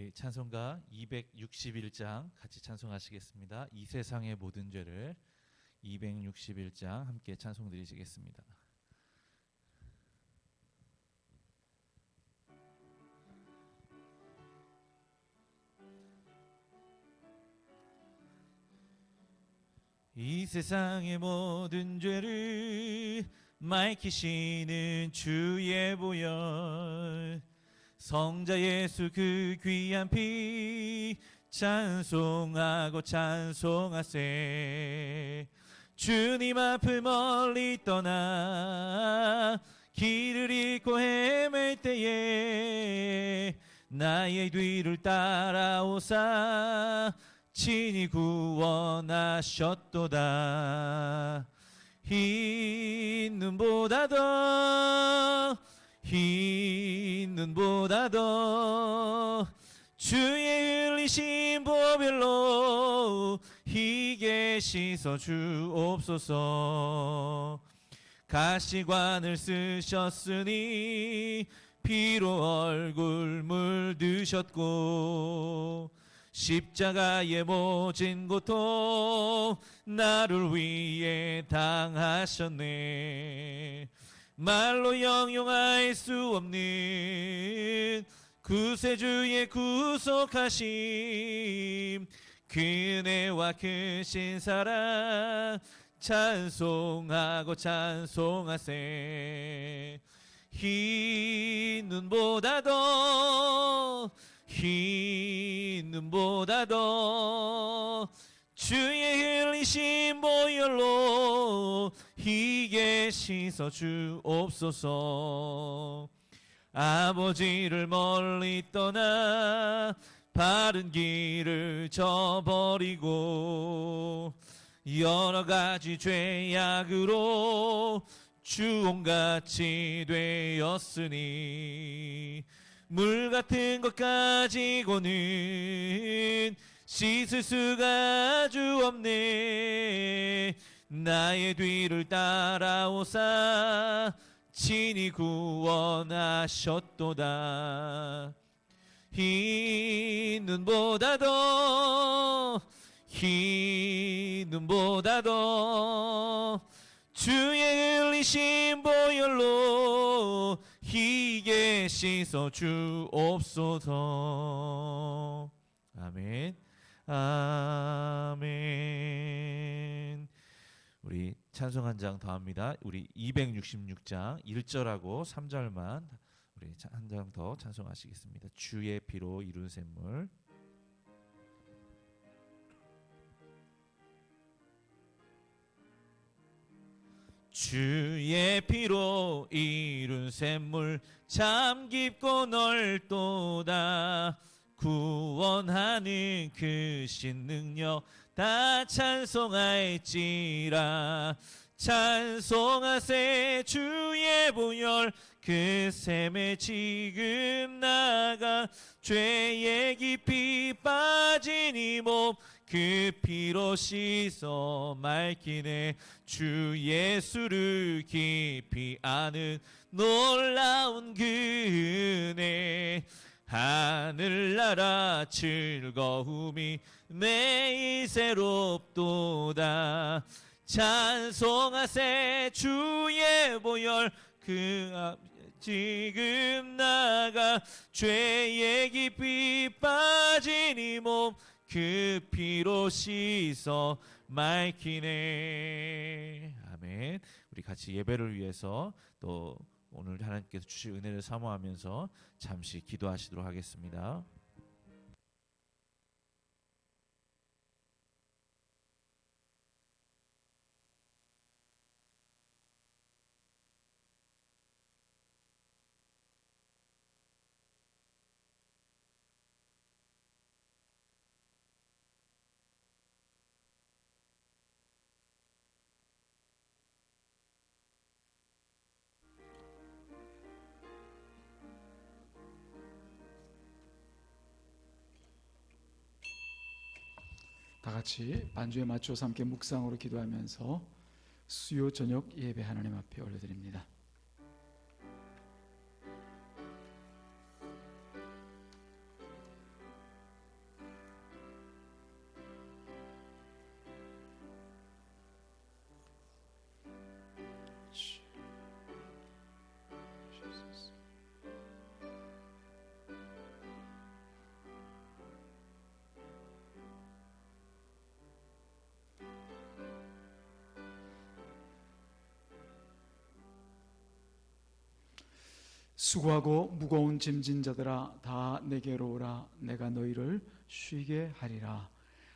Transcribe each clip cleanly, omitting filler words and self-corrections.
우리 찬송가 261장 같이 찬송하시겠습니다. 이 세상의 모든 죄를 261장 함께 찬송 드리시겠습니다. 이 세상의 모든 죄를 밝히시는 주의 보혈, 성자 예수 그 귀한 피 찬송하고 찬송하세. 주님 앞을 멀리 떠나 길을 잃고 헤맬 때에 나의 뒤를 따라오사 친히 구원하셨도다. 흰 눈보다 더 주의 흘리신 보혈로 희게 씻어 주옵소서. 가시관을 쓰셨으니 피로 얼굴 물드셨고 십자가의 모진 고통 나를 위해 당하셨네. 말로 형용할 수 없는 구세주의 구속하심, 그 은혜와 크신 사랑 찬송하고 찬송하세. 흰 눈보다 더 주의 흘리신 보혈로 희게 씻어 주옵소서. 아버지를 멀리 떠나 바른 길을 저버리고 여러 가지 죄악으로 주홍같이 되었으니 물 같은 것 가지고는 씻을 수가 아주 없네. 나의 뒤를 따라오사 친히 구원하셨도다. 흰 눈보다 더 주의 흘리신 보혈로 희게 씻어 주옵소서. 아멘. 아멘. 우리 찬송 한 장 더 합니다. 우리 266장 1절하고 3절만 우리 한 장 더 찬송하시겠습니다. 주의 피로 이룬 샘물. 주의 피로 이룬 샘물 참 깊고 넓도다. 구원하는 그 신 능력 다 찬송할지라. 찬송하세 주의 보혈 그 샘에 지금 나가 죄에 깊이 빠진 이 몸 그 피로 씻어 맑히네. 주 예수를 깊이 아는 놀라운 그 은혜 하늘나라 즐거움이 매일 새롭도다. 찬송하세 주의 보혈 그 지금 나가 죄에 깊이 빠진 이 몸 그 피로 씻어 맑히네. 아멘. 우리 같이 예배를 위해서 또 오늘 하나님께서 주실 은혜를 사모하면서 잠시 기도하시도록 하겠습니다. 다 같이 반주에 맞춰서 함께 묵상으로 기도하면서 수요 저녁 예배 하나님 앞에 올려드립니다. 수고하고 무거운 짐진 자들아 다 내게로 오라. 내가 너희를 쉬게 하리라.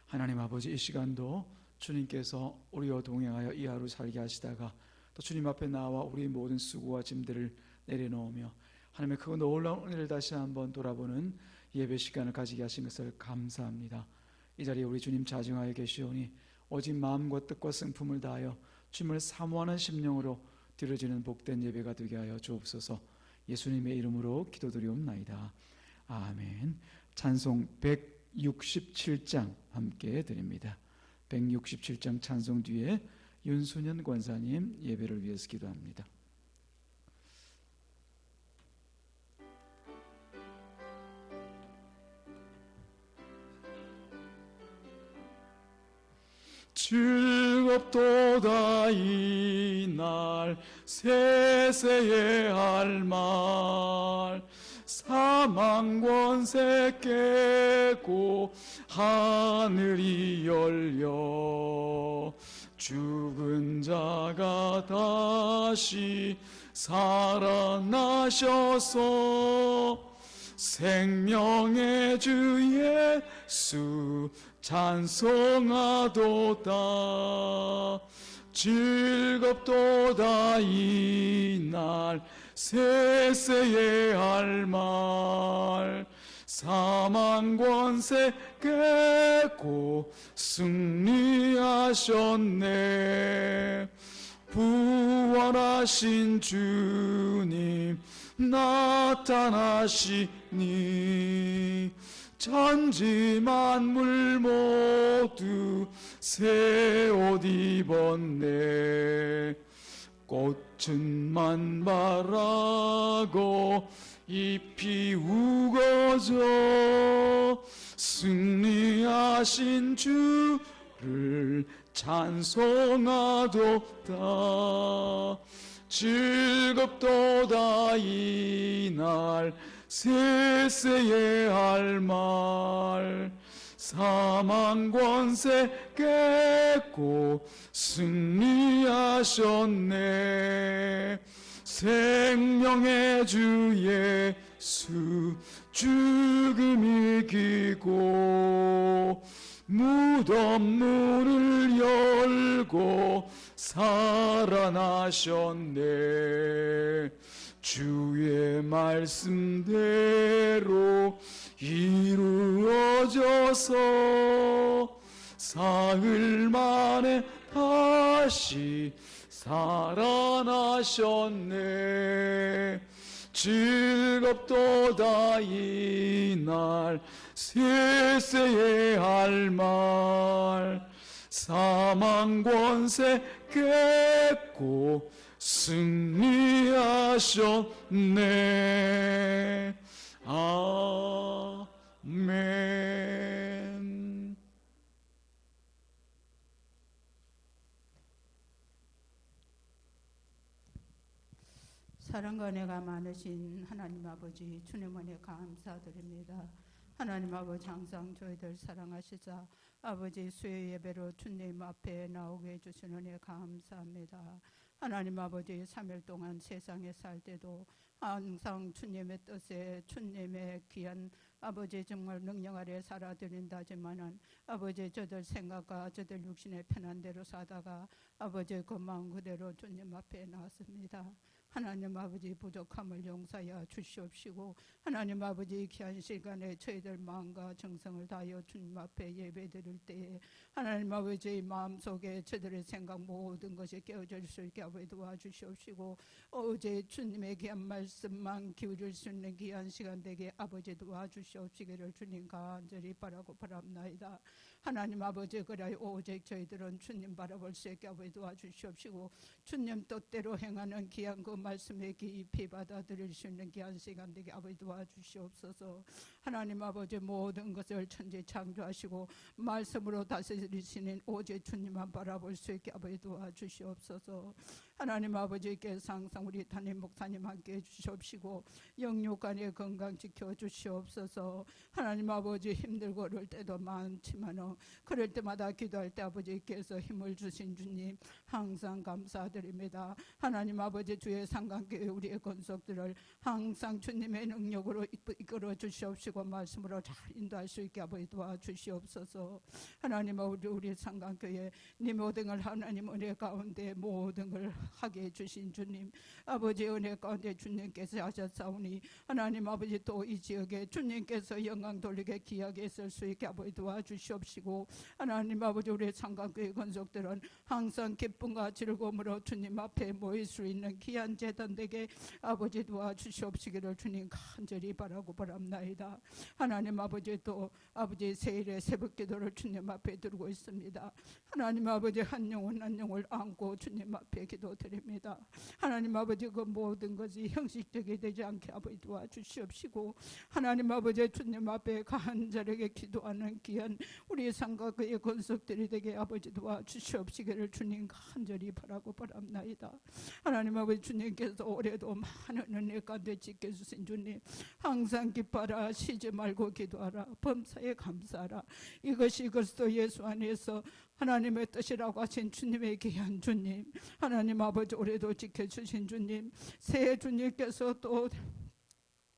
하나님 아버지, 이 시간도 주님께서 우리와 동행하여 이 하루 살게 하시다가 또 주님 앞에 나와 우리 모든 수고와 짐들을 내려놓으며 하나님의 그 놀라운 은혜를 다시 한번 돌아보는 예배 시간을 가지게 하신 것을 감사합니다. 이 자리에 우리 주님 자중하여 계시오니 오직 마음과 뜻과 성품을 다하여 주님을 사모하는 심령으로 드려지는 복된 예배가 되게 하여 주옵소서. 예수님의 이름으로 기도드리옵나이다. 아멘. 찬송 167장 함께 드립니다. 167장 찬송 뒤에 윤순현 권사님 예배를 위해서 기도합니다. 즐겁도다 이날 세세의 할 말 사망 권세 깨고 하늘이 열려 죽은 자가 다시 살아나셔서 생명의 주 예수 찬송하도다. 즐겁도다 이날 세세의 할 말 사망 권세 깨고 승리하셨네. 부활하신 주님 나타나시니 천지 만물 모두 새 옷 입었네. 꽃은 만발하고 잎이 우거져 승리하신 주를 찬송하도다. 즐겁도다 이날 세세의 할 말 사망 권세 깨고 승리하셨네. 생명의 주 예수 죽음 이기고 무덤 문을 열고 살아나셨네. 주의 말씀대로 이루어져서 사흘 만에 다시 살아나셨네. 즐겁도다 이날 세세의 할 말 사망 권세 깨고 승리하셨네. 아멘. 사랑과 은혜가 많으신 하나님 아버지, 주님 은혜 감사드립니다. 하나님 아버지, 항상 저희들 사랑하시자 아버지 수요 예배로 주님 앞에 나오게 해주신 은혜 감사합니다. 하나님 아버지, 3일 동안 세상에 살 때도 항상 주님의 뜻에 주님의 귀한 아버지 정말 능력 아래 살아드린다지만은 아버지 저들 생각과 저들 육신의 편한 대로 사다가 아버지 그 마음 그대로 주님 앞에 나왔습니다. 하나님 아버지 부족함을 용서하여 주시옵시고 하나님 아버지 귀한 시간에 저희들 마음과 정성을 다하여 주님 앞에 예배드릴 때에 하나님 아버지 마음속에 저들의 생각 모든 것이 깨어질 수 있게 아버지 도와주시옵시고 어제 주님의 귀한 말씀만 기울일 수 있는 귀한 시간 되게 아버지 도와주시옵시기를 주님 간절히 바라고 바랍나이다. 하나님 아버지 그래 오직 저희들은 주님 바라볼 수 있게 아버지 도와주시옵시고 주님 뜻대로 행하는 귀한 그 말씀에 깊이 받아들일 수 있는 귀한 시간 되게 아버지 도와주시옵소서. 하나님 아버지 모든 것을 천지 창조하시고 말씀으로 다스리시는 오직 주님만 바라볼 수 있게 아버지 도와주시옵소서. 하나님 아버지께서 항상 우리 담임 목사님 함께 해주시옵시고 영육간의 건강 지켜주시옵소서. 하나님 아버지 힘들고 어려울 때도 많지만 그럴 때마다 기도할 때 아버지께서 힘을 주신 주님 항상 감사드립니다. 하나님 아버지 주의 상강교회 우리의 건속들을 항상 주님의 능력으로 이끌어 주시옵시고 말씀으로 잘 인도할 수 있게 아버지 도와주시옵소서. 하나님 아버지 우리 상강교회 네 모든 걸 하나님 은혜 가운데 모든 걸 하게 해주신 주님 아버지 은혜 가운데 주님께서 하셨사오니 하나님 아버지 또 이 지역에 주님께서 영광 돌리게 귀하게 쓸 수 있게 아버지 도와주시옵시고 하나님 아버지 우리 상강교회 건속들은 항상 기쁨과 즐거움으로 주님 앞에 모일 수 있는 귀한 제단 되게 아버지 도와주시옵시기를 주님 간절히 바라고 바랍나이다. 하나님 아버지 또 아버지 세일의 새벽 기도를 주님 앞에 드리고 있습니다. 하나님 아버지 한 영혼 한 영혼을 안고 주님 앞에 기도드립니다. 하나님 아버지 그 모든 것이 형식적이 되지 않게 아버지 도와주시옵시고 하나님 아버지 주님 앞에 간절하게 기도하는 귀한 우리 상가교회 건속들이 되게 아버지 도와주시옵시기를 주님 간절히 바라고 바랍나이다. 하나님 아버지 주님께서 올해도 많은 은혜 가운데 지켜주신 주님 항상 기뻐라 쉬지 말고 기도하라 범사에 감사하라 이것이 그리스도 예수 안에서 하나님의 뜻이라고 하신 주님의 귀한 주님 하나님 아버지 올해도 지켜주신 주님 새 주님께서 또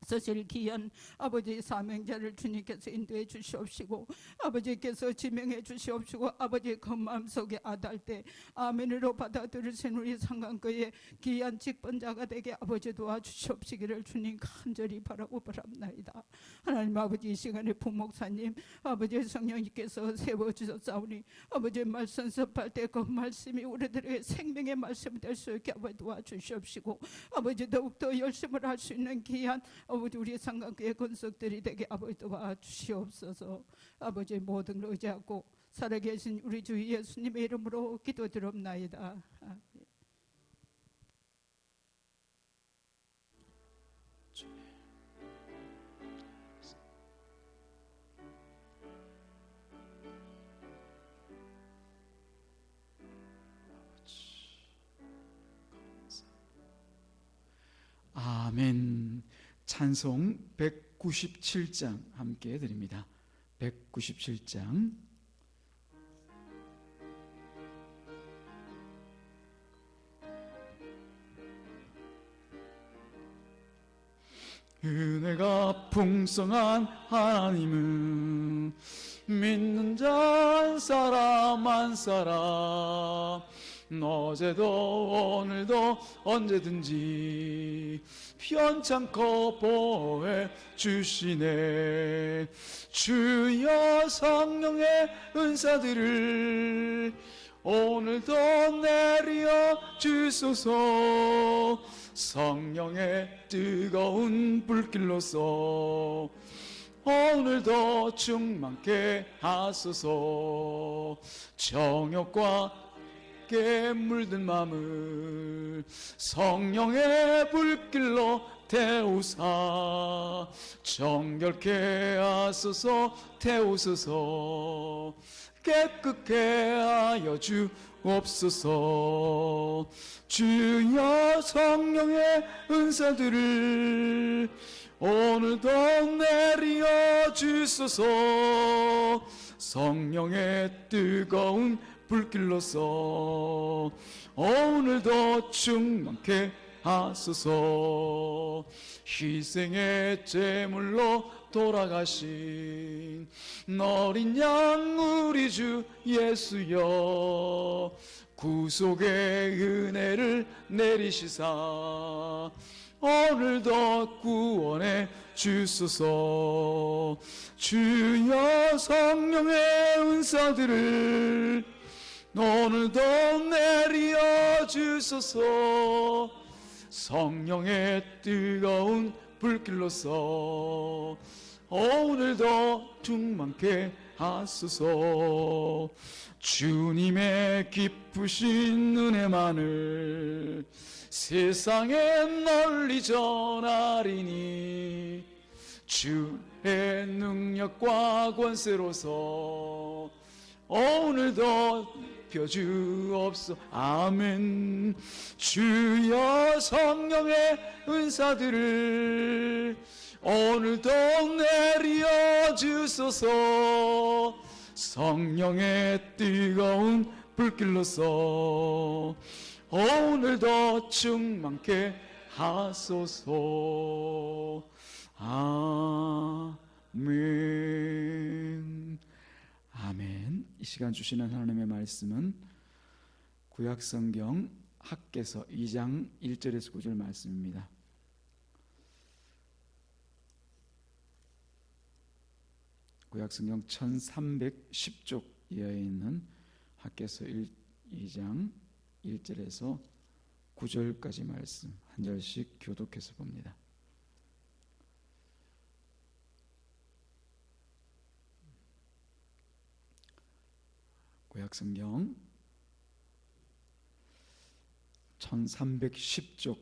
사실 귀한 아버지 사명자를 주님께서 인도해 주시옵시고 아버지께서 지명해 주시옵시고 아버지 그 마음속에 아달 때 아멘으로 받아들이신 우리 상강교회 귀한 직분자가 되게 아버지 도와주시옵시기를 주님 간절히 바라고 바랍나이다. 하나님 아버지 이 시간에 부목사님 아버지 성령님께서 세워주셨사오니 아버지 말씀 접할 때 그 말씀이 우리들에게 생명의 말씀이 될 수 있게 아버지 도와주시옵시고 아버지 더욱더 열심을 할 수 있는 귀한 아버지 우리 상강교회 건속들이 되게 아버지 도와주시옵소서. 아버지 모든 걸 의지하고 살아계신 우리 주 예수님의 이름으로 기도드립나이다. 아멘. 아멘. 찬송 197장 함께 드립니다. 197장 은혜가 풍성한 하나님은 믿는 자 한 사람 한 사람 어제도 오늘도 언제든지 편찮고 보호해 주시네. 주여 성령의 은사들을 오늘도 내려 주소서. 성령의 뜨거운 불길로서 오늘도 충만케 하소서. 정욕과 깨 물든 마음을 성령의 불길로 태우사 정결케 하소서. 태우소서. 깨끗게 하여 주옵소서. 주여 성령의 은사들을 오늘도 내려 주소서. 성령의 뜨거운 불길로서 오늘도 충만케 하소서. 희생의 제물로 돌아가신 어린 양 우리 주 예수여 구속의 은혜를 내리시사 오늘도 구원해 주소서. 주여 성령의 은사들을 오늘도 내려 주소서. 성령의 뜨거운 불길로서 오늘도 충만케 하소서. 주님의 기쁘신 은혜만을 세상에 널리 전하리니 주의 능력과 권세로서 오늘도 입혀 주옵소. 아멘. 주여 성령의 은사들을 오늘도 내려 주소서. 성령의 뜨거운 불길로서 오늘도 충만케 하소서. 아멘. 아멘. 이 시간 주시는 하나님의 말씀은 구약성경 학개서 2장 1절에서 9절 말씀입니다. 구약성경 1310쪽 이하에 있는 학개서 2장 1절에서 9절까지 말씀 한 절씩 교독해서 봅니다. 구약성경 1310쪽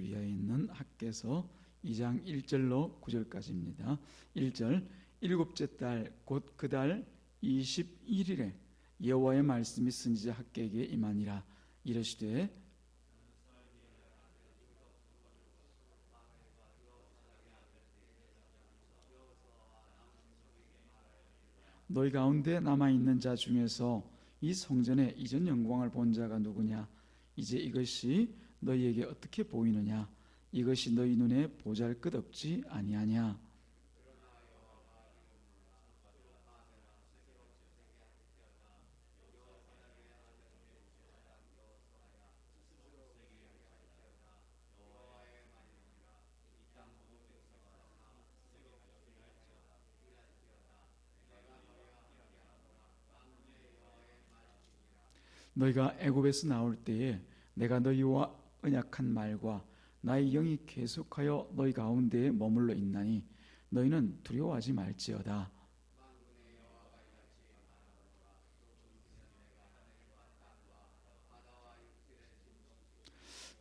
이하에 있는 학개서 2장 1절로 9절까지입니다. 1절 일곱째 달 곧 그 달 21일에 여호와의 말씀이 선지자 학개에게 임하니라. 이르시되 너희 가운데 남아있는 자 중에서 이 성전의 이전 영광을 본 자가 누구냐? 이제 이것이 너희에게 어떻게 보이느냐? 이것이 너희 눈에 보잘것없지 아니하냐? 너희가 애굽에서 나올 때에 내가 너희와 언약한 말과 나의 영이 계속하여 너희 가운데에 머물러 있나니 너희는 두려워하지 말지어다.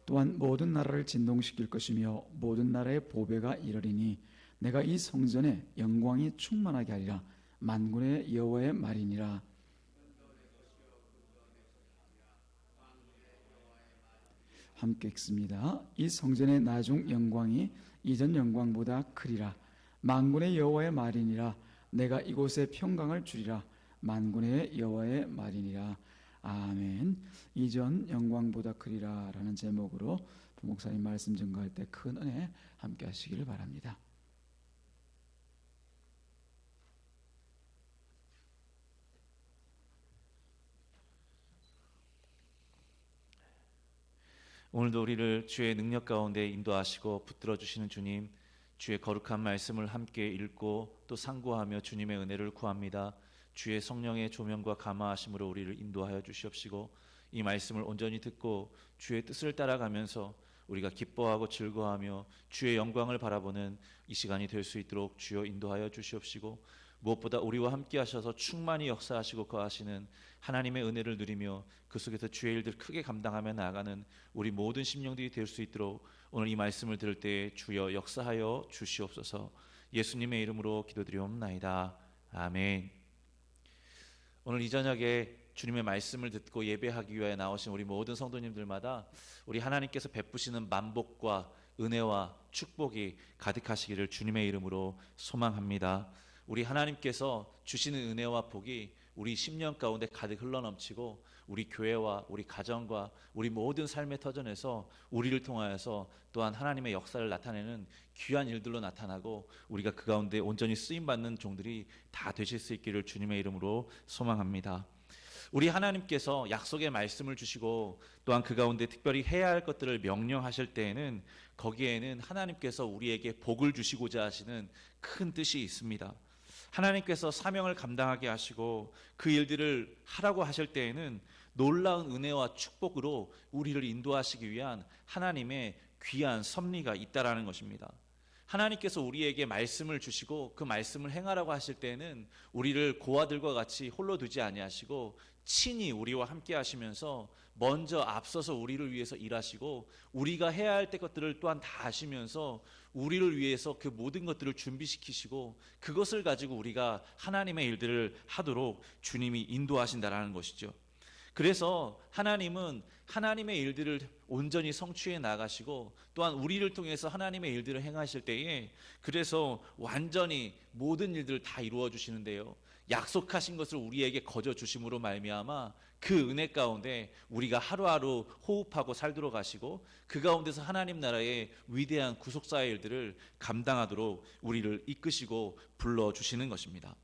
또한 모든 나라를 진동시킬 것이며 모든 나라의 보배가 이르리니 내가 이 성전에 영광이 충만하게 하리라. 만군의 여호와의 말이니라. 함께 읽습니다. 이 성전의 나중 영광이 이전 영광보다 크리라. 만군의 여호와의 말이니라. 내가 이곳에 평강을 주리라. 만군의 여호와의 말이니라. 아멘. 이전 영광보다 크리라 라는 제목으로 부목사님 말씀 증거할 때 큰 은혜 함께 하시기를 바랍니다. 오늘도 우리를 주의 능력 가운데 인도하시고 붙들어 주시는 주님, 주의 거룩한 말씀을 함께 읽고 또 상고하며 주님의 은혜를 구합니다. 주의 성령의 조명과 감화하심으로 우리를 인도하여 주시옵시고 이 말씀을 온전히 듣고 주의 뜻을 따라가면서 우리가 기뻐하고 즐거워하며 주의 영광을 바라보는 이 시간이 될 수 있도록 주여 인도하여 주시옵시고 무엇보다 우리와 함께 하셔서 충만히 역사하시고 거하시는 하나님의 은혜를 누리며 그 속에서 주의 일들 크게 감당하며 나아가는 우리 모든 심령들이 될 수 있도록 오늘 이 말씀을 들을 때 주여 역사하여 주시옵소서. 예수님의 이름으로 기도드리옵나이다. 아멘. 오늘 이 저녁에 주님의 말씀을 듣고 예배하기 위해 나오신 우리 모든 성도님들마다 우리 하나님께서 베푸시는 만복과 은혜와 축복이 가득하시기를 주님의 이름으로 소망합니다. 우리 하나님께서 주시는 은혜와 복이 우리 10년 가운데 가득 흘러넘치고 우리 교회와 우리 가정과 우리 모든 삶의 터전에서 우리를 통하여서 또한 하나님의 역사를 나타내는 귀한 일들로 나타나고 우리가 그 가운데 온전히 쓰임받는 종들이 다 되실 수 있기를 주님의 이름으로 소망합니다. 우리 하나님께서 약속의 말씀을 주시고 또한 그 가운데 특별히 해야 할 것들을 명령하실 때에는 거기에는 하나님께서 우리에게 복을 주시고자 하시는 큰 뜻이 있습니다. 하나님께서 사명을 감당하게 하시고 그 일들을 하라고 하실 때에는 놀라운 은혜와 축복으로 우리를 인도하시기 위한 하나님의 귀한 섭리가 있다라는 것입니다. 하나님께서 우리에게 말씀을 주시고 그 말씀을 행하라고 하실 때에는 우리를 고아들과 같이 홀로 두지 아니하시고 친히 우리와 함께 하시면서 먼저 앞서서 우리를 위해서 일하시고 우리가 해야 할 것들을 또한 다 하시면서 우리를 위해서 그 모든 것들을 준비시키시고 그것을 가지고 우리가 하나님의 일들을 하도록 주님이 인도하신다라는 것이죠. 그래서 하나님은 하나님의 일들을 온전히 성취해 나가시고 또한 우리를 통해서 하나님의 일들을 행하실 때에 그래서 완전히 모든 일들을 다 이루어 주시는데요. 약속하신 것을 우리에게 거저 주심으로 말미암아 그 은혜 가운데 우리가 하루하루 호흡하고 살도록 하시고 그 가운데서 하나님 나라의 위대한 구속사의 일들을 감당하도록 우리를 이끄시고 불러주시는 것입니다.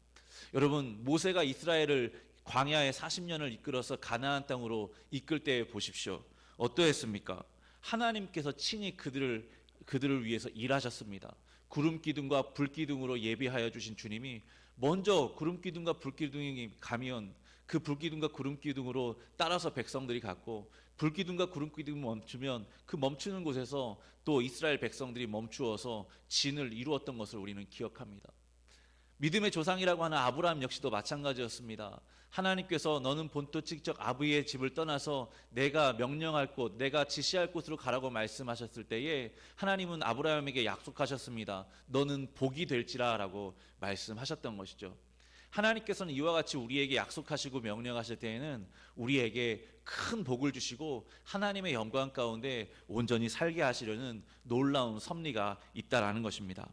여러분, 모세가 이스라엘을 광야에 40년을 이끌어서 가나안 땅으로 이끌 때 보십시오. 어떠했습니까? 하나님께서 친히 그들을 위해서 일하셨습니다. 구름 기둥과 불 기둥으로 예비하여 주신 주님이 먼저 구름 기둥과 불 기둥이 가면 그 불 기둥과 구름 기둥으로 따라서 백성들이 갔고, 불 기둥과 구름 기둥이 멈추면 그 멈추는 곳에서 또 이스라엘 백성들이 멈추어서 진을 이루었던 것을 우리는 기억합니다. 믿음의 조상이라고 하는 아브라함 역시도 마찬가지였습니다. 하나님께서 너는 본토 직접 아비의 집을 떠나서 내가 명령할 곳, 내가 지시할 곳으로 가라고 말씀하셨을 때에 하나님은 아브라함에게 약속하셨습니다. 너는 복이 될지라 라고 말씀하셨던 것이죠. 하나님께서는 이와 같이 우리에게 약속하시고 명령하실 때에는 우리에게 큰 복을 주시고 하나님의 영광 가운데 온전히 살게 하시려는 놀라운 섭리가 있다라는 것입니다.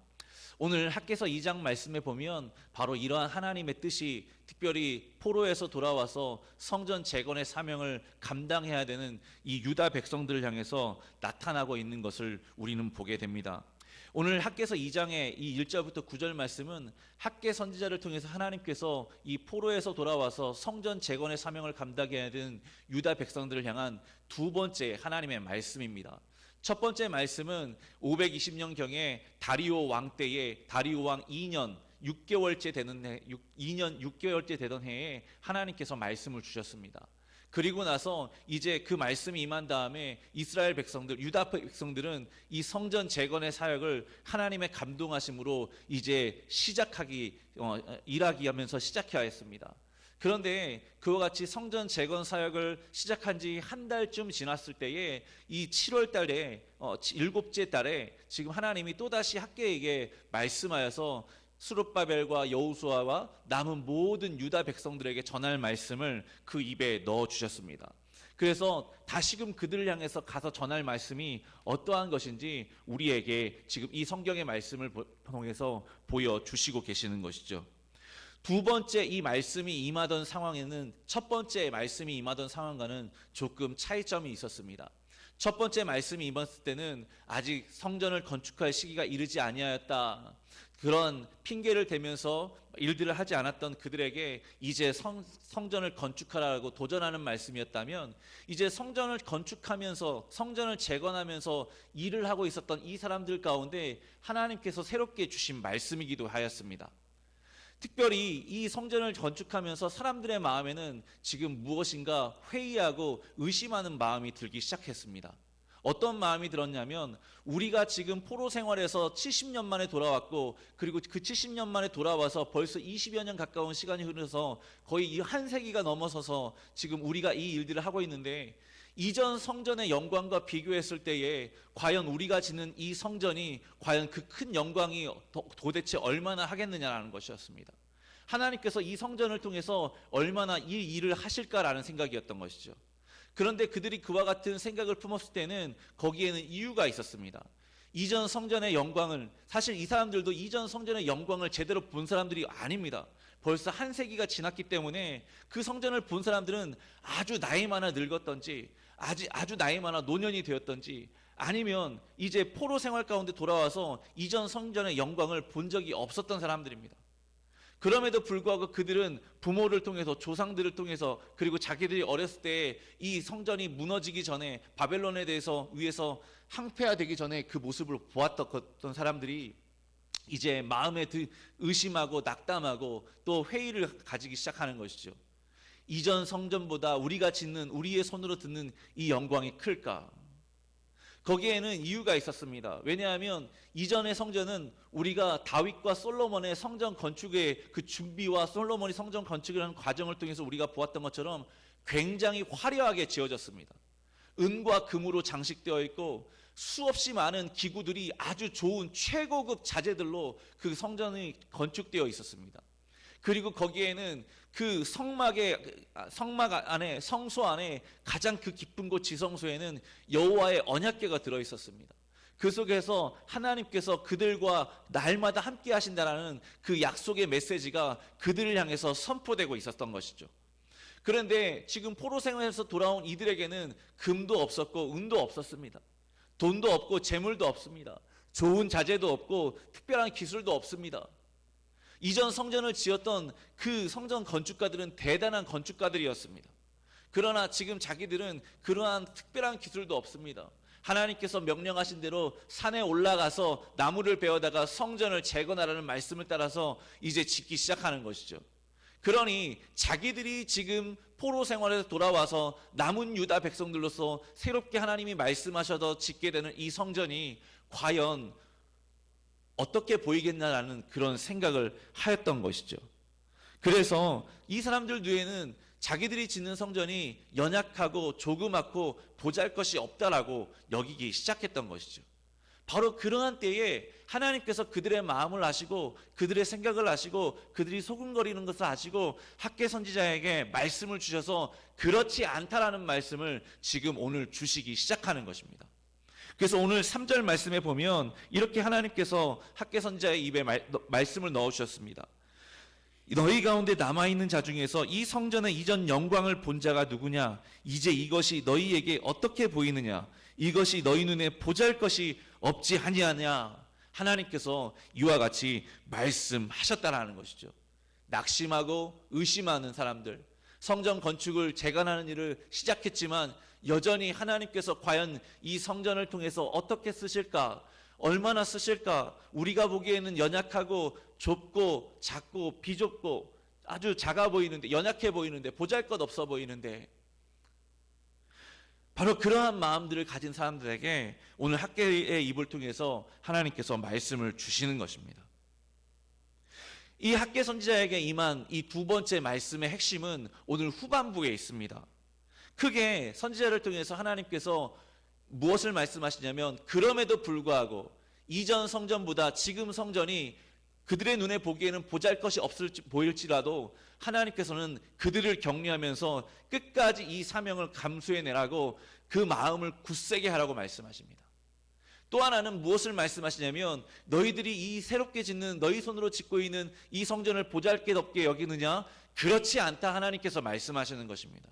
오늘 학개서 2장 말씀에 보면 바로 이러한 하나님의 뜻이 특별히 포로에서 돌아와서 성전 재건의 사명을 감당해야 되는 이 유다 백성들을 향해서 나타나고 있는 것을 우리는 보게 됩니다. 오늘 학개서 2장의 이 1절부터 9절 말씀은 학개 선지자를 통해서 하나님께서 이 포로에서 돌아와서 성전 재건의 사명을 감당해야 되는 유다 백성들을 향한 두 번째 하나님의 말씀입니다. 첫 번째 말씀은 520년경에 다리오 왕 때에 다리오 왕 2년 6개월째 되는 해, 2년 6개월째 되던 해에 하나님께서 말씀을 주셨습니다. 그리고 나서 이제 그 말씀이 임한 다음에 이스라엘 백성들, 유다 백성들은 이 성전 재건의 사역을 하나님의 감동하심으로 이제 일하기 하면서 시작해야 했습니다. 그런데 그와 같이 성전 재건 사역을 시작한 지 한 달쯤 지났을 때에 이 7월 달에 7째 달에 지금 하나님이 또다시 학개에게 말씀하여서 스룹바벨과 여호수아와 남은 모든 유다 백성들에게 전할 말씀을 그 입에 넣어 주셨습니다. 그래서 다시금 그들을 향해서 가서 전할 말씀이 어떠한 것인지 우리에게 지금 이 성경의 말씀을 통해서 보여주시고 계시는 것이죠. 두 번째 이 말씀이 임하던 상황에는 첫 번째 말씀이 임하던 상황과는 조금 차이점이 있었습니다. 첫 번째 말씀이 임했을 때는 아직 성전을 건축할 시기가 이르지 아니하였다, 그런 핑계를 대면서 일들을 하지 않았던 그들에게 이제 성전을 건축하라고 도전하는 말씀이었다면, 이제 성전을 건축하면서 성전을 재건하면서 일을 하고 있었던 이 사람들 가운데 하나님께서 새롭게 주신 말씀이기도 하였습니다. 특별히 이 성전을 건축하면서 사람들의 마음에는 지금 무엇인가 회의하고 의심하는 마음이 들기 시작했습니다. 어떤 마음이 들었냐면, 우리가 지금 포로 생활에서 70년 만에 돌아왔고, 그리고 그 70년 만에 돌아와서 벌써 20여 년 가까운 시간이 흐르서 거의 이 한 세기가 넘어서서 지금 우리가 이 일들을 하고 있는데, 이전 성전의 영광과 비교했을 때에 과연 우리가 짓는 이 성전이 과연 그 큰 영광이 도대체 얼마나 하겠느냐라는 것이었습니다. 하나님께서 이 성전을 통해서 얼마나 이 일을 하실까라는 생각이었던 것이죠. 그런데 그들이 그와 같은 생각을 품었을 때는 거기에는 이유가 있었습니다. 이전 성전의 영광을, 사실 이 사람들도 이전 성전의 영광을 제대로 본 사람들이 아닙니다. 벌써 한 세기가 지났기 때문에 그 성전을 본 사람들은 아주 나이 많아 늙었던지 아주 나이 많아 노년이 되었던지, 아니면 이제 포로 생활 가운데 돌아와서 이전 성전의 영광을 본 적이 없었던 사람들입니다. 그럼에도 불구하고 그들은 부모를 통해서, 조상들을 통해서, 그리고 자기들이 어렸을 때 이 성전이 무너지기 전에, 바벨론에 대해서 위해서 항폐화되기 전에 그 모습을 보았던 사람들이 이제 마음에 의심하고 낙담하고 또 회의를 가지기 시작하는 것이죠. 이전 성전보다 우리가 짓는, 우리의 손으로 듣는 이 영광이 클까? 거기에는 이유가 있었습니다. 왜냐하면 이전의 성전은 우리가 다윗과 솔로몬의 성전 건축의 그 준비와 솔로몬이 성전 건축을 하는 과정을 통해서 우리가 보았던 것처럼 굉장히 화려하게 지어졌습니다. 은과 금으로 장식되어 있고 수없이 많은 기구들이 아주 좋은 최고급 자재들로 그 성전이 건축되어 있었습니다. 그리고 거기에는 그 성막 안에, 성소 안에 가장 그 깊은 곳 지성소에는 여호와의 언약궤가 들어 있었습니다. 그 속에서 하나님께서 그들과 날마다 함께 하신다라는 그 약속의 메시지가 그들을 향해서 선포되고 있었던 것이죠. 그런데 지금 포로 생활에서 돌아온 이들에게는 금도 없었고 은도 없었습니다. 돈도 없고 재물도 없습니다. 좋은 자재도 없고 특별한 기술도 없습니다. 이전 성전을 지었던 그 성전 건축가들은 대단한 건축가들이었습니다. 그러나 지금 자기들은 그러한 특별한 기술도 없습니다. 하나님께서 명령하신 대로 산에 올라가서 나무를 베어다가 성전을 재건하라는 말씀을 따라서 이제 짓기 시작하는 것이죠. 그러니 자기들이 지금 포로 생활에서 돌아와서 남은 유다 백성들로서 새롭게 하나님이 말씀하셔서 짓게 되는 이 성전이 과연 어떻게 보이겠나라는 그런 생각을 하였던 것이죠. 그래서 이 사람들 뇌에는 자기들이 짓는 성전이 연약하고 조그맣고 보잘것이 없다라고 여기기 시작했던 것이죠. 바로 그러한 때에 하나님께서 그들의 마음을 아시고 그들의 생각을 아시고 그들이 소금거리는 것을 아시고 학개 선지자에게 말씀을 주셔서 그렇지 않다라는 말씀을 지금 오늘 주시기 시작하는 것입니다. 그래서 오늘 3절 말씀에 보면 이렇게 하나님께서 학개 선지자의 입에 말씀을 넣어주셨습니다. 너희 가운데 남아있는 자 중에서 이 성전의 이전 영광을 본 자가 누구냐? 이제 이것이 너희에게 어떻게 보이느냐? 이것이 너희 눈에 보잘것이 없지 아니하냐? 하나님께서 이와 같이 말씀하셨다라는 것이죠. 낙심하고 의심하는 사람들, 성전 건축을 재건하는 일을 시작했지만 여전히 하나님께서 과연 이 성전을 통해서 어떻게 쓰실까? 얼마나 쓰실까? 우리가 보기에는 연약하고 좁고 작고 비좁고 아주 작아 보이는데, 연약해 보이는데, 보잘것없어 보이는데, 바로 그러한 마음들을 가진 사람들에게 오늘 학개의 입을 통해서 하나님께서 말씀을 주시는 것입니다. 이 학개 선지자에게 임한 이 두 번째 말씀의 핵심은 오늘 후반부에 있습니다. 크게 선지자를 통해서 하나님께서 무엇을 말씀하시냐면, 그럼에도 불구하고 이전 성전보다 지금 성전이 그들의 눈에 보기에는 보잘것이 보일지라도 하나님께서는 그들을 격려하면서 끝까지 이 사명을 감수해내라고 그 마음을 굳세게 하라고 말씀하십니다. 또 하나는 무엇을 말씀하시냐면, 너희들이 이 새롭게 짓는, 너희 손으로 짓고 있는 이 성전을 보잘것없게 여기느냐? 그렇지 않다 하나님께서 말씀하시는 것입니다.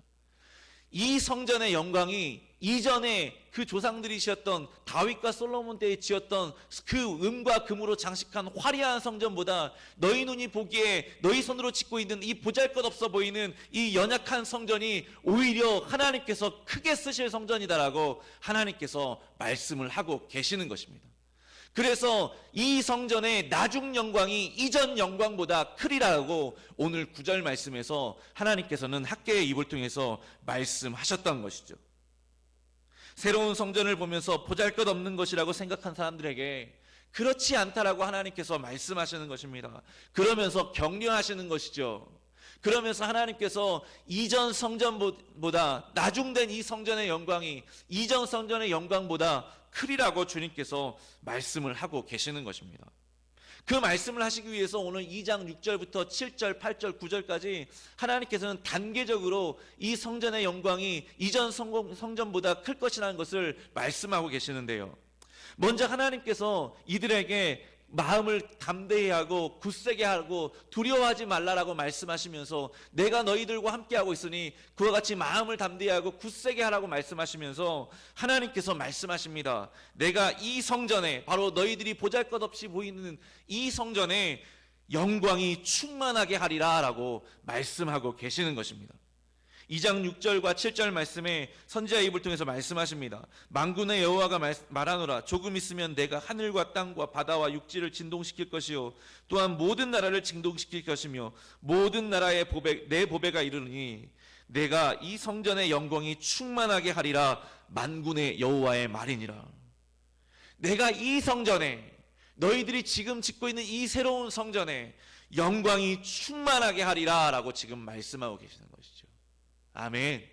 이 성전의 영광이 이전에 그 조상들이셨던 다윗과 솔로몬 때에 지었던 그 은과 금으로 장식한 화려한 성전보다 너희 눈이 보기에 너희 손으로 짓고 있는 이 보잘것없어 보이는 이 연약한 성전이 오히려 하나님께서 크게 쓰실 성전이다라고 하나님께서 말씀을 하고 계시는 것입니다. 그래서 이 성전의 나중 영광이 이전 영광보다 크리라고 오늘 9절 말씀에서 하나님께서는 학개의 입을 통해서 말씀하셨던 것이죠. 새로운 성전을 보면서 보잘것없는 것이라고 생각한 사람들에게 그렇지 않다라고 하나님께서 말씀하시는 것입니다. 그러면서 격려하시는 것이죠. 그러면서 하나님께서 이전 성전보다 나중된 이 성전의 영광이 이전 성전의 영광보다 크리라고 주님께서 말씀을 하고 계시는 것입니다. 그 말씀을 하시기 위해서 오늘 2장 6절부터 7절, 8절, 9절까지 하나님께서는 단계적으로 이 성전의 영광이 이전 성전보다 클 것이라는 것을 말씀하고 계시는데요. 먼저 하나님께서 이들에게 마음을 담대히 하고 굳세게 하고 두려워하지 말라라고 말씀하시면서 내가 너희들과 함께하고 있으니 그와 같이 마음을 담대히 하고 굳세게 하라고 말씀하시면서 하나님께서 말씀하십니다. 내가 이 성전에, 바로 너희들이 보잘것없이 보이는 이 성전에 영광이 충만하게 하리라 라고 말씀하고 계시는 것입니다. 2장 6절과 7절 말씀에 선지자의 입을 통해서 말씀하십니다. 만군의 여호와가 말하노라. 조금 있으면 내가 하늘과 땅과 바다와 육지를 진동시킬 것이요 또한 모든 나라를 진동시킬 것이며 모든 나라의 내 보배가 이르니 내가 이 성전의 영광이 충만하게 하리라. 만군의 여호와의 말이니라. 내가 이 성전에, 너희들이 지금 짓고 있는 이 새로운 성전에 영광이 충만하게 하리라 라고 지금 말씀하고 계시는 것이죠. 아멘.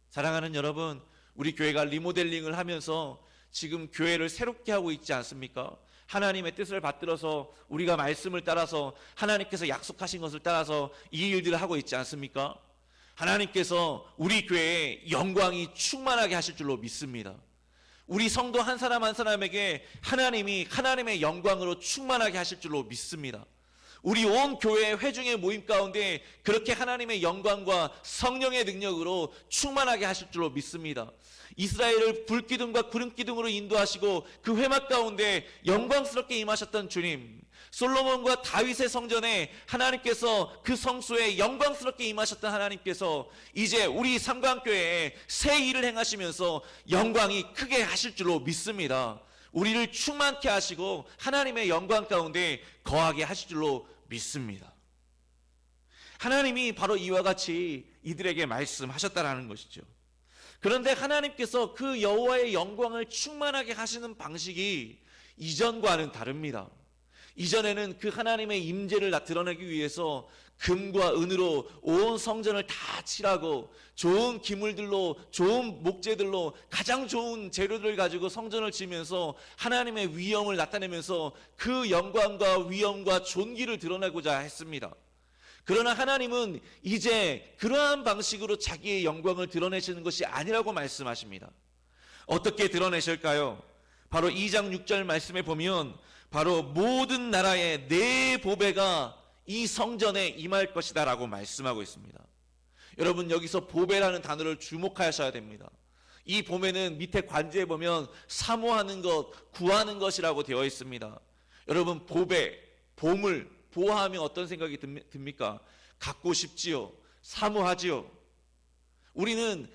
사랑하는 여러분, 우리 교회가 리모델링을 하면서 지금 교회를 새롭게 하고 있지 않습니까? 하나님의 뜻을 받들어서 우리가 말씀을 따라서 하나님께서 약속하신 것을 따라서 이 일들을 하고 있지 않습니까? 하나님께서 우리 교회에 영광이 충만하게 하실 줄로 믿습니다. 우리 성도 한 사람 한 사람에게 하나님이 하나님의 영광으로 충만하게 하실 줄로 믿습니다. 우리 온 교회 회중의 모임 가운데 그렇게 하나님의 영광과 성령의 능력으로 충만하게 하실 줄로 믿습니다. 이스라엘을 불기둥과 구름기둥으로 인도하시고 그 회막 가운데 영광스럽게 임하셨던 주님, 솔로몬과 다윗의 성전에 하나님께서 그 성소에 영광스럽게 임하셨던 하나님께서 이제 우리 삼강교회에 새 일을 행하시면서 영광이 크게 하실 줄로 믿습니다. 우리를 충만케 하시고 하나님의 영광 가운데 거하게 하실 줄로 믿습니다. 하나님이 바로 이와 같이 이들에게 말씀하셨다라는 것이죠. 그런데 하나님께서 그 여호와의 영광을 충만하게 하시는 방식이 이전과는 다릅니다. 이전에는 그 하나님의 임재를 드러내기 위해서 금과 은으로 온 성전을 다 칠하고 좋은 기물들로, 좋은 목재들로 가장 좋은 재료들을 가지고 성전을 지으면서 하나님의 위엄을 나타내면서 그 영광과 위엄과 존귀를 드러내고자 했습니다. 그러나 하나님은 이제 그러한 방식으로 자기의 영광을 드러내시는 것이 아니라고 말씀하십니다. 어떻게 드러내실까요? 바로 2장 6절 말씀에 보면 바로 모든 나라의 내 보배가 이 성전에 임할 것이다 라고 말씀하고 있습니다. 여러분, 여기서 보배라는 단어를 주목하셔야 됩니다. 이 보배는 밑에 관제에 보면 사모하는 것, 구하는 것이라고 되어 있습니다. 여러분, 보배, 보물, 보하면 어떤 생각이 듭니까? 갖고 싶지요, 사모하지요. 우리는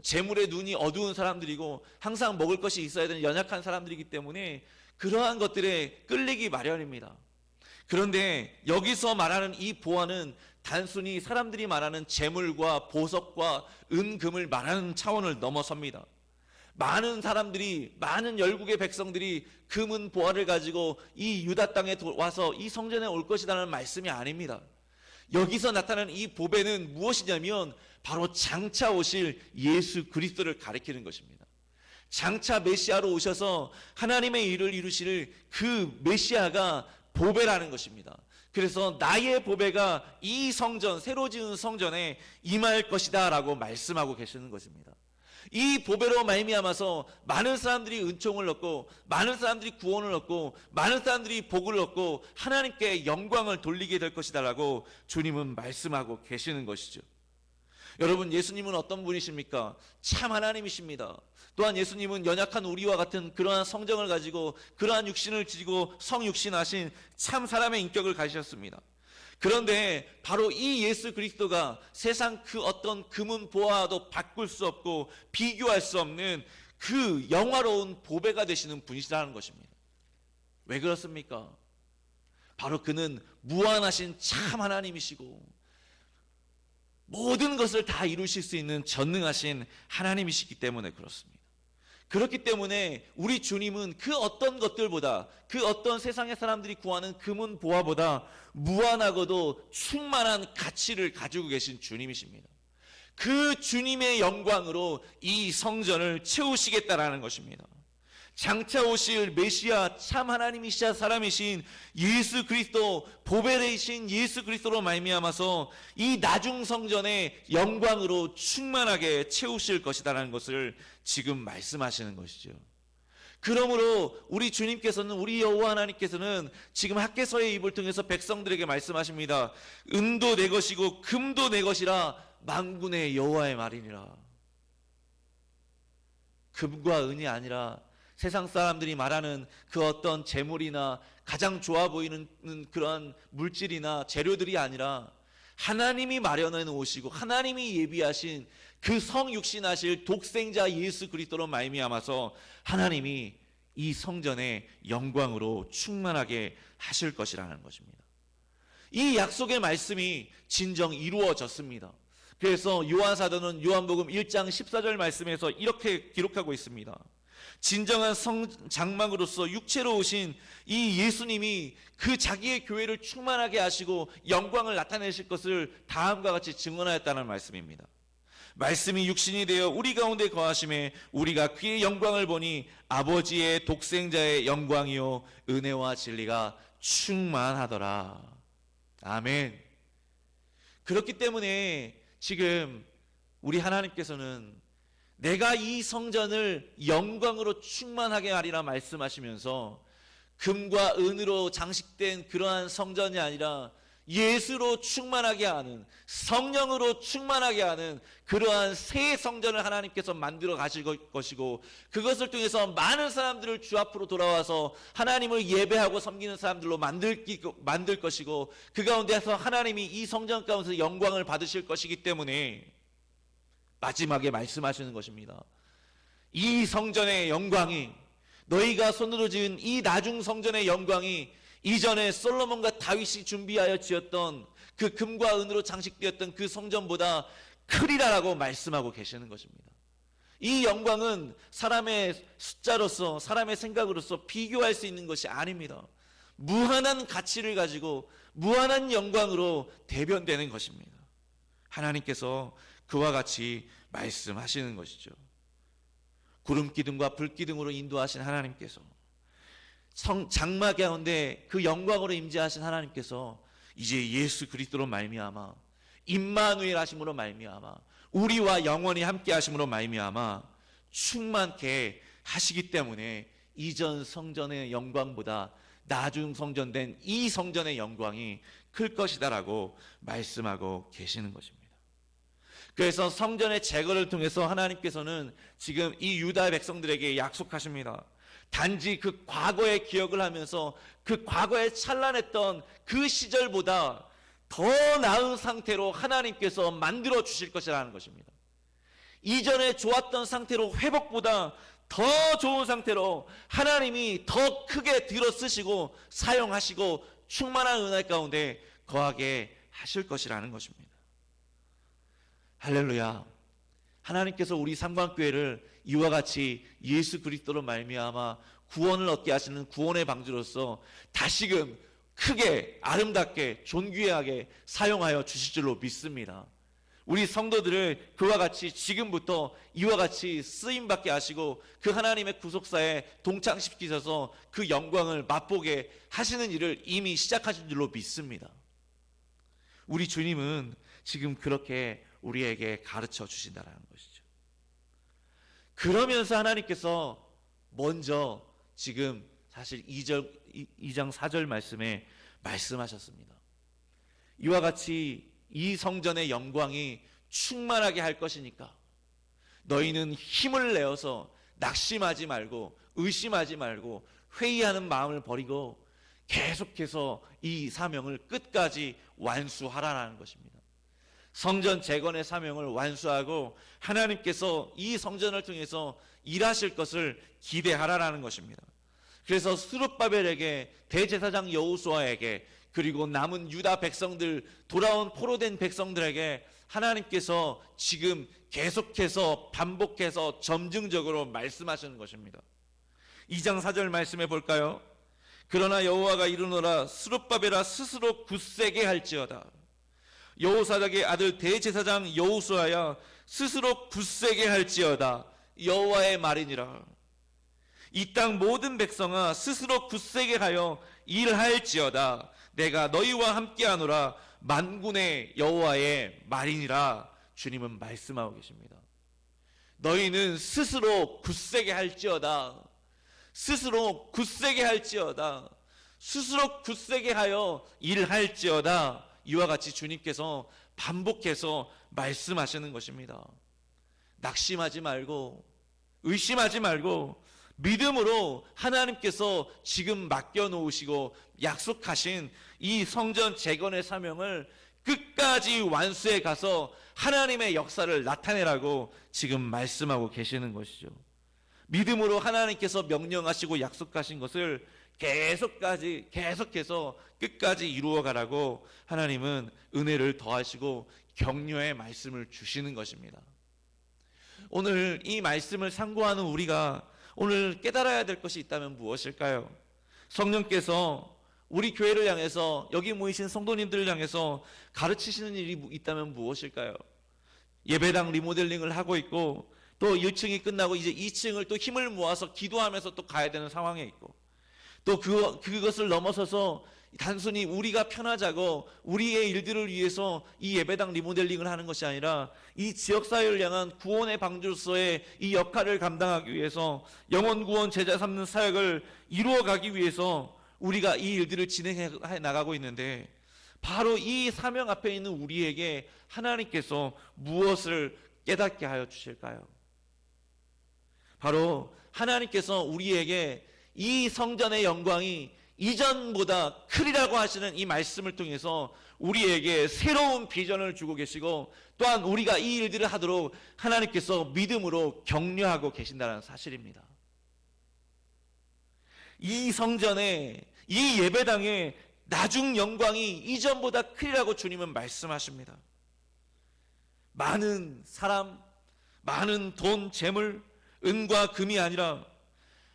재물에 눈이 어두운 사람들이고 항상 먹을 것이 있어야 되는 연약한 사람들이기 때문에 그러한 것들에 끌리기 마련입니다. 그런데 여기서 말하는 이 보화는 단순히 사람들이 말하는 재물과 보석과 은금을 말하는 차원을 넘어섭니다. 많은 사람들이, 많은 열국의 백성들이 금은 보화를 가지고 이 유다 땅에 와서 이 성전에 올 것이라는 말씀이 아닙니다. 여기서 나타나는 이 보배는 무엇이냐면 바로 장차 오실 예수 그리스도를 가리키는 것입니다. 장차 메시아로 오셔서 하나님의 일을 이루실 그 메시아가 보배라는 것입니다. 그래서 나의 보배가 이 성전, 새로 지은 성전에 임할 것이다 라고 말씀하고 계시는 것입니다. 이 보배로 말미암아서 많은 사람들이 은총을 얻고 많은 사람들이 구원을 얻고 많은 사람들이 복을 얻고 하나님께 영광을 돌리게 될 것이다 라고 주님은 말씀하고 계시는 것이죠. 여러분, 예수님은 어떤 분이십니까? 참 하나님이십니다. 또한 예수님은 연약한 우리와 같은 그러한 성정을 가지고 그러한 육신을 지고 성육신하신 참 사람의 인격을 가지셨습니다. 그런데 바로 이 예수 그리스도가 세상 그 어떤 금은 보화도 바꿀 수 없고 비교할 수 없는 그 영화로운 보배가 되시는 분이시라는 것입니다. 왜 그렇습니까? 바로 그는 무한하신 참 하나님이시고 모든 것을 다 이루실 수 있는 전능하신 하나님이시기 때문에 그렇습니다. 그렇기 때문에 우리 주님은 그 어떤 것들보다, 그 어떤 세상의 사람들이 구하는 금은 보화보다 무한하고도 충만한 가치를 가지고 계신 주님이십니다. 그 주님의 영광으로 이 성전을 채우시겠다라는 것입니다. 장차 오실 메시아, 참 하나님이시자 사람이신 예수 그리스도, 보배되신 예수 그리스도로 말미암아서 이 나중 성전의 영광으로 충만하게 채우실 것이다라는 것을 지금 말씀하시는 것이죠. 그러므로 우리 주님께서는, 우리 여호와 하나님께서는 지금 학개서의 입을 통해서 백성들에게 말씀하십니다. 은도 내 것이고 금도 내 것이라 만군의 여호와의 말이니라. 금과 은이 아니라 세상 사람들이 말하는 그 어떤 재물이나 가장 좋아 보이는 그러한 물질이나 재료들이 아니라 하나님이 마련해 놓으시고 하나님이 예비하신 그 성육신하실 독생자 예수 그리스도로 말미암아서 하나님이 이 성전의 영광으로 충만하게 하실 것이라는 것입니다. 이 약속의 말씀이 진정 이루어졌습니다. 그래서 요한사도는 요한복음 1장 14절 말씀에서 이렇게 기록하고 있습니다. 진정한 성장막으로서 육체로 오신 이 예수님이 그 자기의 교회를 충만하게 하시고 영광을 나타내실 것을 다음과 같이 증언하였다는 말씀입니다. 말씀이 육신이 되어 우리 가운데 거하심에 우리가 그의 영광을 보니 아버지의 독생자의 영광이요 은혜와 진리가 충만하더라. 아멘. 그렇기 때문에 지금 우리 하나님께서는 내가 이 성전을 영광으로 충만하게 하리라 말씀하시면서 금과 은으로 장식된 그러한 성전이 아니라 예수로 충만하게 하는, 성령으로 충만하게 하는 그러한 새 성전을 하나님께서 만들어 가실 것이고, 그것을 통해서 많은 사람들을 주 앞으로 돌아와서 하나님을 예배하고 섬기는 사람들로 만들 것이고, 그 가운데서 하나님이 이 성전 가운데서 영광을 받으실 것이기 때문에 마지막에 말씀하시는 것입니다. 이 성전의 영광이, 너희가 손으로 지은 이 나중 성전의 영광이 이전에 솔로몬과 다윗이 준비하여 지었던 그 금과 은으로 장식되었던 그 성전보다 크리라라고 말씀하고 계시는 것입니다. 이 영광은 사람의 숫자로서, 사람의 생각으로서 비교할 수 있는 것이 아닙니다. 무한한 가치를 가지고 무한한 영광으로 대변되는 것입니다. 하나님께서 그와 같이 말씀하시는 것이죠. 구름 기둥과 불 기둥으로 인도하신 하나님께서, 장막 가운데 그 영광으로 임재하신 하나님께서 이제 예수 그리스도로 말미암아 임마누엘 하심으로 말미암아 우리와 영원히 함께 하심으로 말미암아 충만케 하시기 때문에 이전 성전의 영광보다 나중 성전된 이 성전의 영광이 클 것이다라고 말씀하고 계시는 것입니다. 그래서 성전의 제거를 통해서 하나님께서는 지금 이 유다 백성들에게 약속하십니다. 단지 그 과거의 기억을 하면서 그 과거에 찬란했던 그 시절보다 더 나은 상태로 하나님께서 만들어 주실 것이라는 것입니다. 이전에 좋았던 상태로 회복보다 더 좋은 상태로 하나님이 더 크게 들어 쓰시고 사용하시고 충만한 은혜 가운데 거하게 하실 것이라는 것입니다. 할렐루야. 하나님께서 우리 삼관교회를 이와 같이 예수 그리스도로 말미암아 구원을 얻게 하시는 구원의 방주로서 다시금 크게 아름답게 존귀하게 사용하여 주실 줄로 믿습니다. 우리 성도들을 그와 같이 지금부터 이와 같이 쓰임받게 하시고 그 하나님의 구속사에 동참시키셔서 그 영광을 맛보게 하시는 일을 이미 시작하신 줄로 믿습니다. 우리 주님은 지금 그렇게 우리에게 가르쳐 주신다는 것이죠. 그러면서 하나님께서 먼저 지금 사실 2장 4절 말씀에 말씀하셨습니다. 이와 같이 이 성전의 영광이 충만하게 할 것이니까 너희는 힘을 내어서 낙심하지 말고 의심하지 말고 회의하는 마음을 버리고 계속해서 이 사명을 끝까지 완수하라는 것입니다. 성전 재건의 사명을 완수하고 하나님께서 이 성전을 통해서 일하실 것을 기대하라라는 것입니다. 그래서 스룹바벨에게, 대제사장 여호수아에게, 그리고 남은 유다 백성들, 돌아온 포로된 백성들에게 하나님께서 지금 계속해서 반복해서 점증적으로 말씀하시는 것입니다. 2장 4절 말씀해 볼까요? 그러나 여호와가 이르노라 스룹바벨아 스스로 굳세게 할지어다. 여호사닥의 아들 대제사장 여호수아야 스스로 굳세게 할지어다. 여호와의 말이니라. 이 땅 모든 백성아 스스로 굳세게 하여 일할지어다. 내가 너희와 함께하노라. 만군의 여호와의 말이니라. 주님은 말씀하고 계십니다. 너희는 스스로 굳세게 할지어다. 스스로 굳세게 할지어다. 스스로 굳세게 하여 일할지어다. 이와 같이 주님께서 반복해서 말씀하시는 것입니다. 낙심하지 말고 의심하지 말고 믿음으로 하나님께서 지금 맡겨놓으시고 약속하신 이 성전 재건의 사명을 끝까지 완수해 가서 하나님의 역사를 나타내라고 지금 말씀하고 계시는 것이죠. 믿음으로 하나님께서 명령하시고 약속하신 것을 계속해서 끝까지 이루어가라고 하나님은 은혜를 더하시고 격려의 말씀을 주시는 것입니다. 오늘 이 말씀을 상고하는 우리가 오늘 깨달아야 될 것이 있다면 무엇일까요? 성령께서 우리 교회를 향해서, 여기 모이신 성도님들을 향해서 가르치시는 일이 있다면 무엇일까요? 예배당 리모델링을 하고 있고, 또 1층이 끝나고 이제 2층을 또 힘을 모아서 기도하면서 또 가야 되는 상황에 있고, 또 그것을 넘어서서 단순히 우리가 편하자고 우리의 일들을 위해서 이 예배당 리모델링을 하는 것이 아니라 이 지역사회를 향한 구원의 방주로서의 이 역할을 감당하기 위해서 영혼 구원 제자 삼는 사역을 이루어가기 위해서 우리가 이 일들을 진행해 나가고 있는데, 바로 이 사명 앞에 있는 우리에게 하나님께서 무엇을 깨닫게 하여 주실까요? 바로 하나님께서 우리에게 이 성전의 영광이 이전보다 크리라고 하시는 이 말씀을 통해서 우리에게 새로운 비전을 주고 계시고, 또한 우리가 이 일들을 하도록 하나님께서 믿음으로 격려하고 계신다는 사실입니다. 이 성전에, 이 예배당에 나중 영광이 이전보다 크리라고 주님은 말씀하십니다. 많은 사람, 많은 돈, 재물, 은과 금이 아니라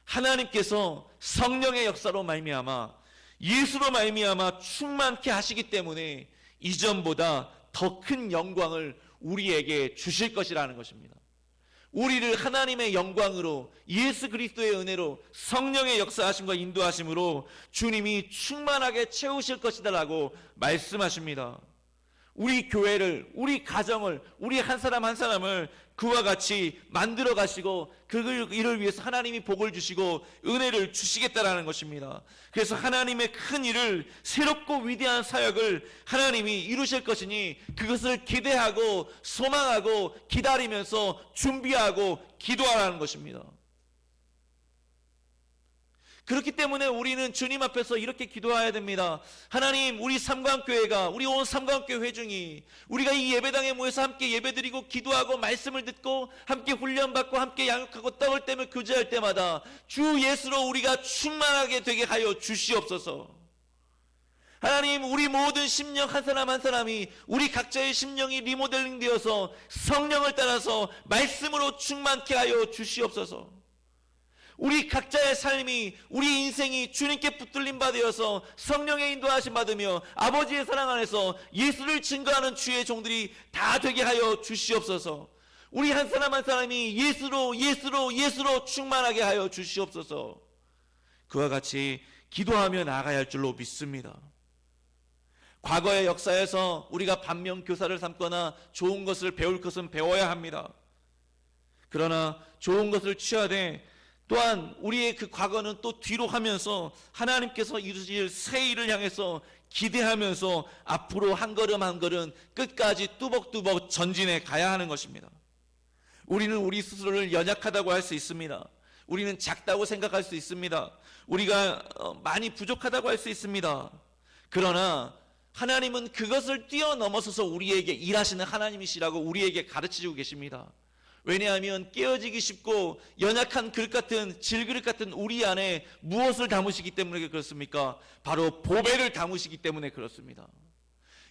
하나님께서 성령의 역사로 말미암아, 예수로 말미암아 충만케 하시기 때문에 이전보다 더 큰 영광을 우리에게 주실 것이라는 것입니다. 우리를 하나님의 영광으로, 예수 그리스도의 은혜로, 성령의 역사하심과 인도하심으로 주님이 충만하게 채우실 것이다라고 말씀하십니다. 우리 교회를, 우리 가정을, 우리 한 사람 한 사람을 그와 같이 만들어 가시고 그 일을 위해서 하나님이 복을 주시고 은혜를 주시겠다라는 것입니다. 그래서 하나님의 큰 일을, 새롭고 위대한 사역을 하나님이 이루실 것이니 그것을 기대하고 소망하고 기다리면서 준비하고 기도하라는 것입니다. 그렇기 때문에 우리는 주님 앞에서 이렇게 기도해야 됩니다. 하나님, 우리 삼광교회가, 우리 온 삼광교회 회중이 우리가 이 예배당에 모여서 함께 예배드리고 기도하고 말씀을 듣고 함께 훈련받고 함께 양육하고 떡을 떼며 교제할 때마다 주 예수로 우리가 충만하게 되게 하여 주시옵소서. 하나님, 우리 모든 심령 한 사람 한 사람이, 우리 각자의 심령이 리모델링 되어서 성령을 따라서 말씀으로 충만케 하여 주시옵소서. 우리 각자의 삶이, 우리 인생이 주님께 붙들림 받으어서 성령의 인도하심 받으며 아버지의 사랑 안에서 예수를 증거하는 주의 종들이 다 되게 하여 주시옵소서. 우리 한 사람 한 사람이 예수로 충만하게 하여 주시옵소서. 그와 같이 기도하며 나아가야 할 줄로 믿습니다. 과거의 역사에서 우리가 반면교사를 삼거나 좋은 것을 배울 것은 배워야 합니다. 그러나 좋은 것을 취하되 또한 우리의 그 과거는 또 뒤로 하면서 하나님께서 이루실 새 일을 향해서 기대하면서 앞으로 한 걸음 한 걸음 끝까지 뚜벅뚜벅 전진해 가야 하는 것입니다. 우리는 우리 스스로를 연약하다고 할 수 있습니다. 우리는 작다고 생각할 수 있습니다. 우리가 많이 부족하다고 할 수 있습니다. 그러나 하나님은 그것을 뛰어넘어서서 우리에게 일하시는 하나님이시라고 우리에게 가르치고 계십니다. 왜냐하면 깨어지기 쉽고 연약한 그릇 같은, 질그릇 같은 우리 안에 무엇을 담으시기 때문에 그렇습니까? 바로 보배를 담으시기 때문에 그렇습니다.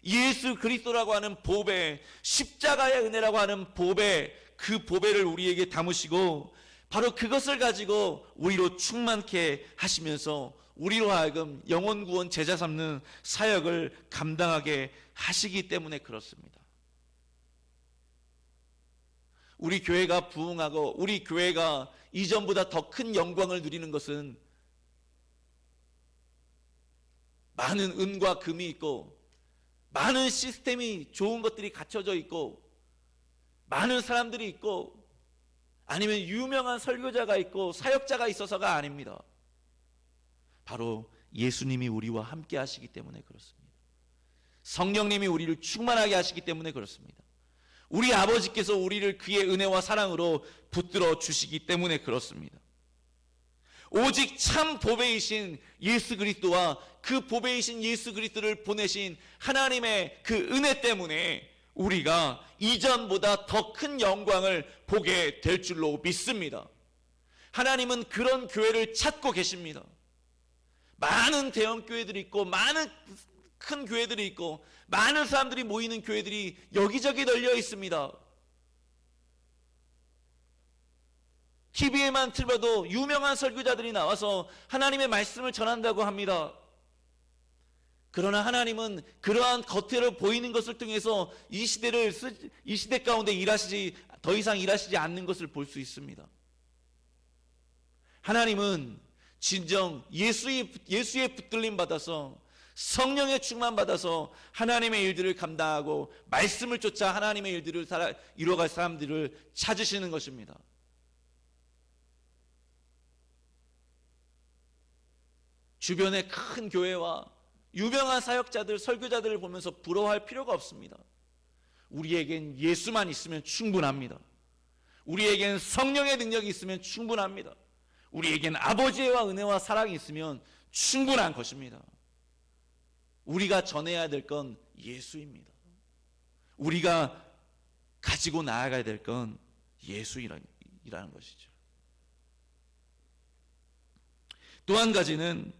예수 그리스도라고 하는 보배, 십자가의 은혜라고 하는 보배, 그 보배를 우리에게 담으시고 바로 그것을 가지고 우리로 충만케 하시면서 우리로 하여금 영혼 구원 제자 삼는 사역을 감당하게 하시기 때문에 그렇습니다. 우리 교회가 부흥하고 우리 교회가 이전보다 더 큰 영광을 누리는 것은 많은 은과 금이 있고 많은 시스템이, 좋은 것들이 갖춰져 있고 많은 사람들이 있고 아니면 유명한 설교자가 있고 사역자가 있어서가 아닙니다. 바로 예수님이 우리와 함께 하시기 때문에 그렇습니다. 성령님이 우리를 충만하게 하시기 때문에 그렇습니다. 우리 아버지께서 우리를 그의 은혜와 사랑으로 붙들어 주시기 때문에 그렇습니다. 오직 참 보배이신 예수 그리스도와 그 보배이신 예수 그리스도를 보내신 하나님의 그 은혜 때문에 우리가 이전보다 더 큰 영광을 보게 될 줄로 믿습니다. 하나님은 그런 교회를 찾고 계십니다. 많은 대형 교회들이 있고 많은 큰 교회들이 있고 많은 사람들이 모이는 교회들이 여기저기 널려 있습니다. TV에만 틀어도 유명한 설교자들이 나와서 하나님의 말씀을 전한다고 합니다. 그러나 하나님은 그러한 겉으로 보이는 것을 통해서 이 시대 가운데 더 이상 일하시지 않는 것을 볼 수 있습니다. 하나님은 진정 예수의 붙들림 받아서 성령의 충만 받아서 하나님의 일들을 감당하고 말씀을 쫓아 하나님의 일들을 이루어갈 사람들을 찾으시는 것입니다. 주변의 큰 교회와 유명한 사역자들, 설교자들을 보면서 부러워할 필요가 없습니다. 우리에겐 예수만 있으면 충분합니다. 우리에겐 성령의 능력이 있으면 충분합니다. 우리에겐 아버지와 은혜와 사랑이 있으면 충분한 것입니다. 우리가 전해야 될 건 예수입니다. 우리가 가지고 나아가야 될 건 예수이라는 것이죠. 또 한 가지는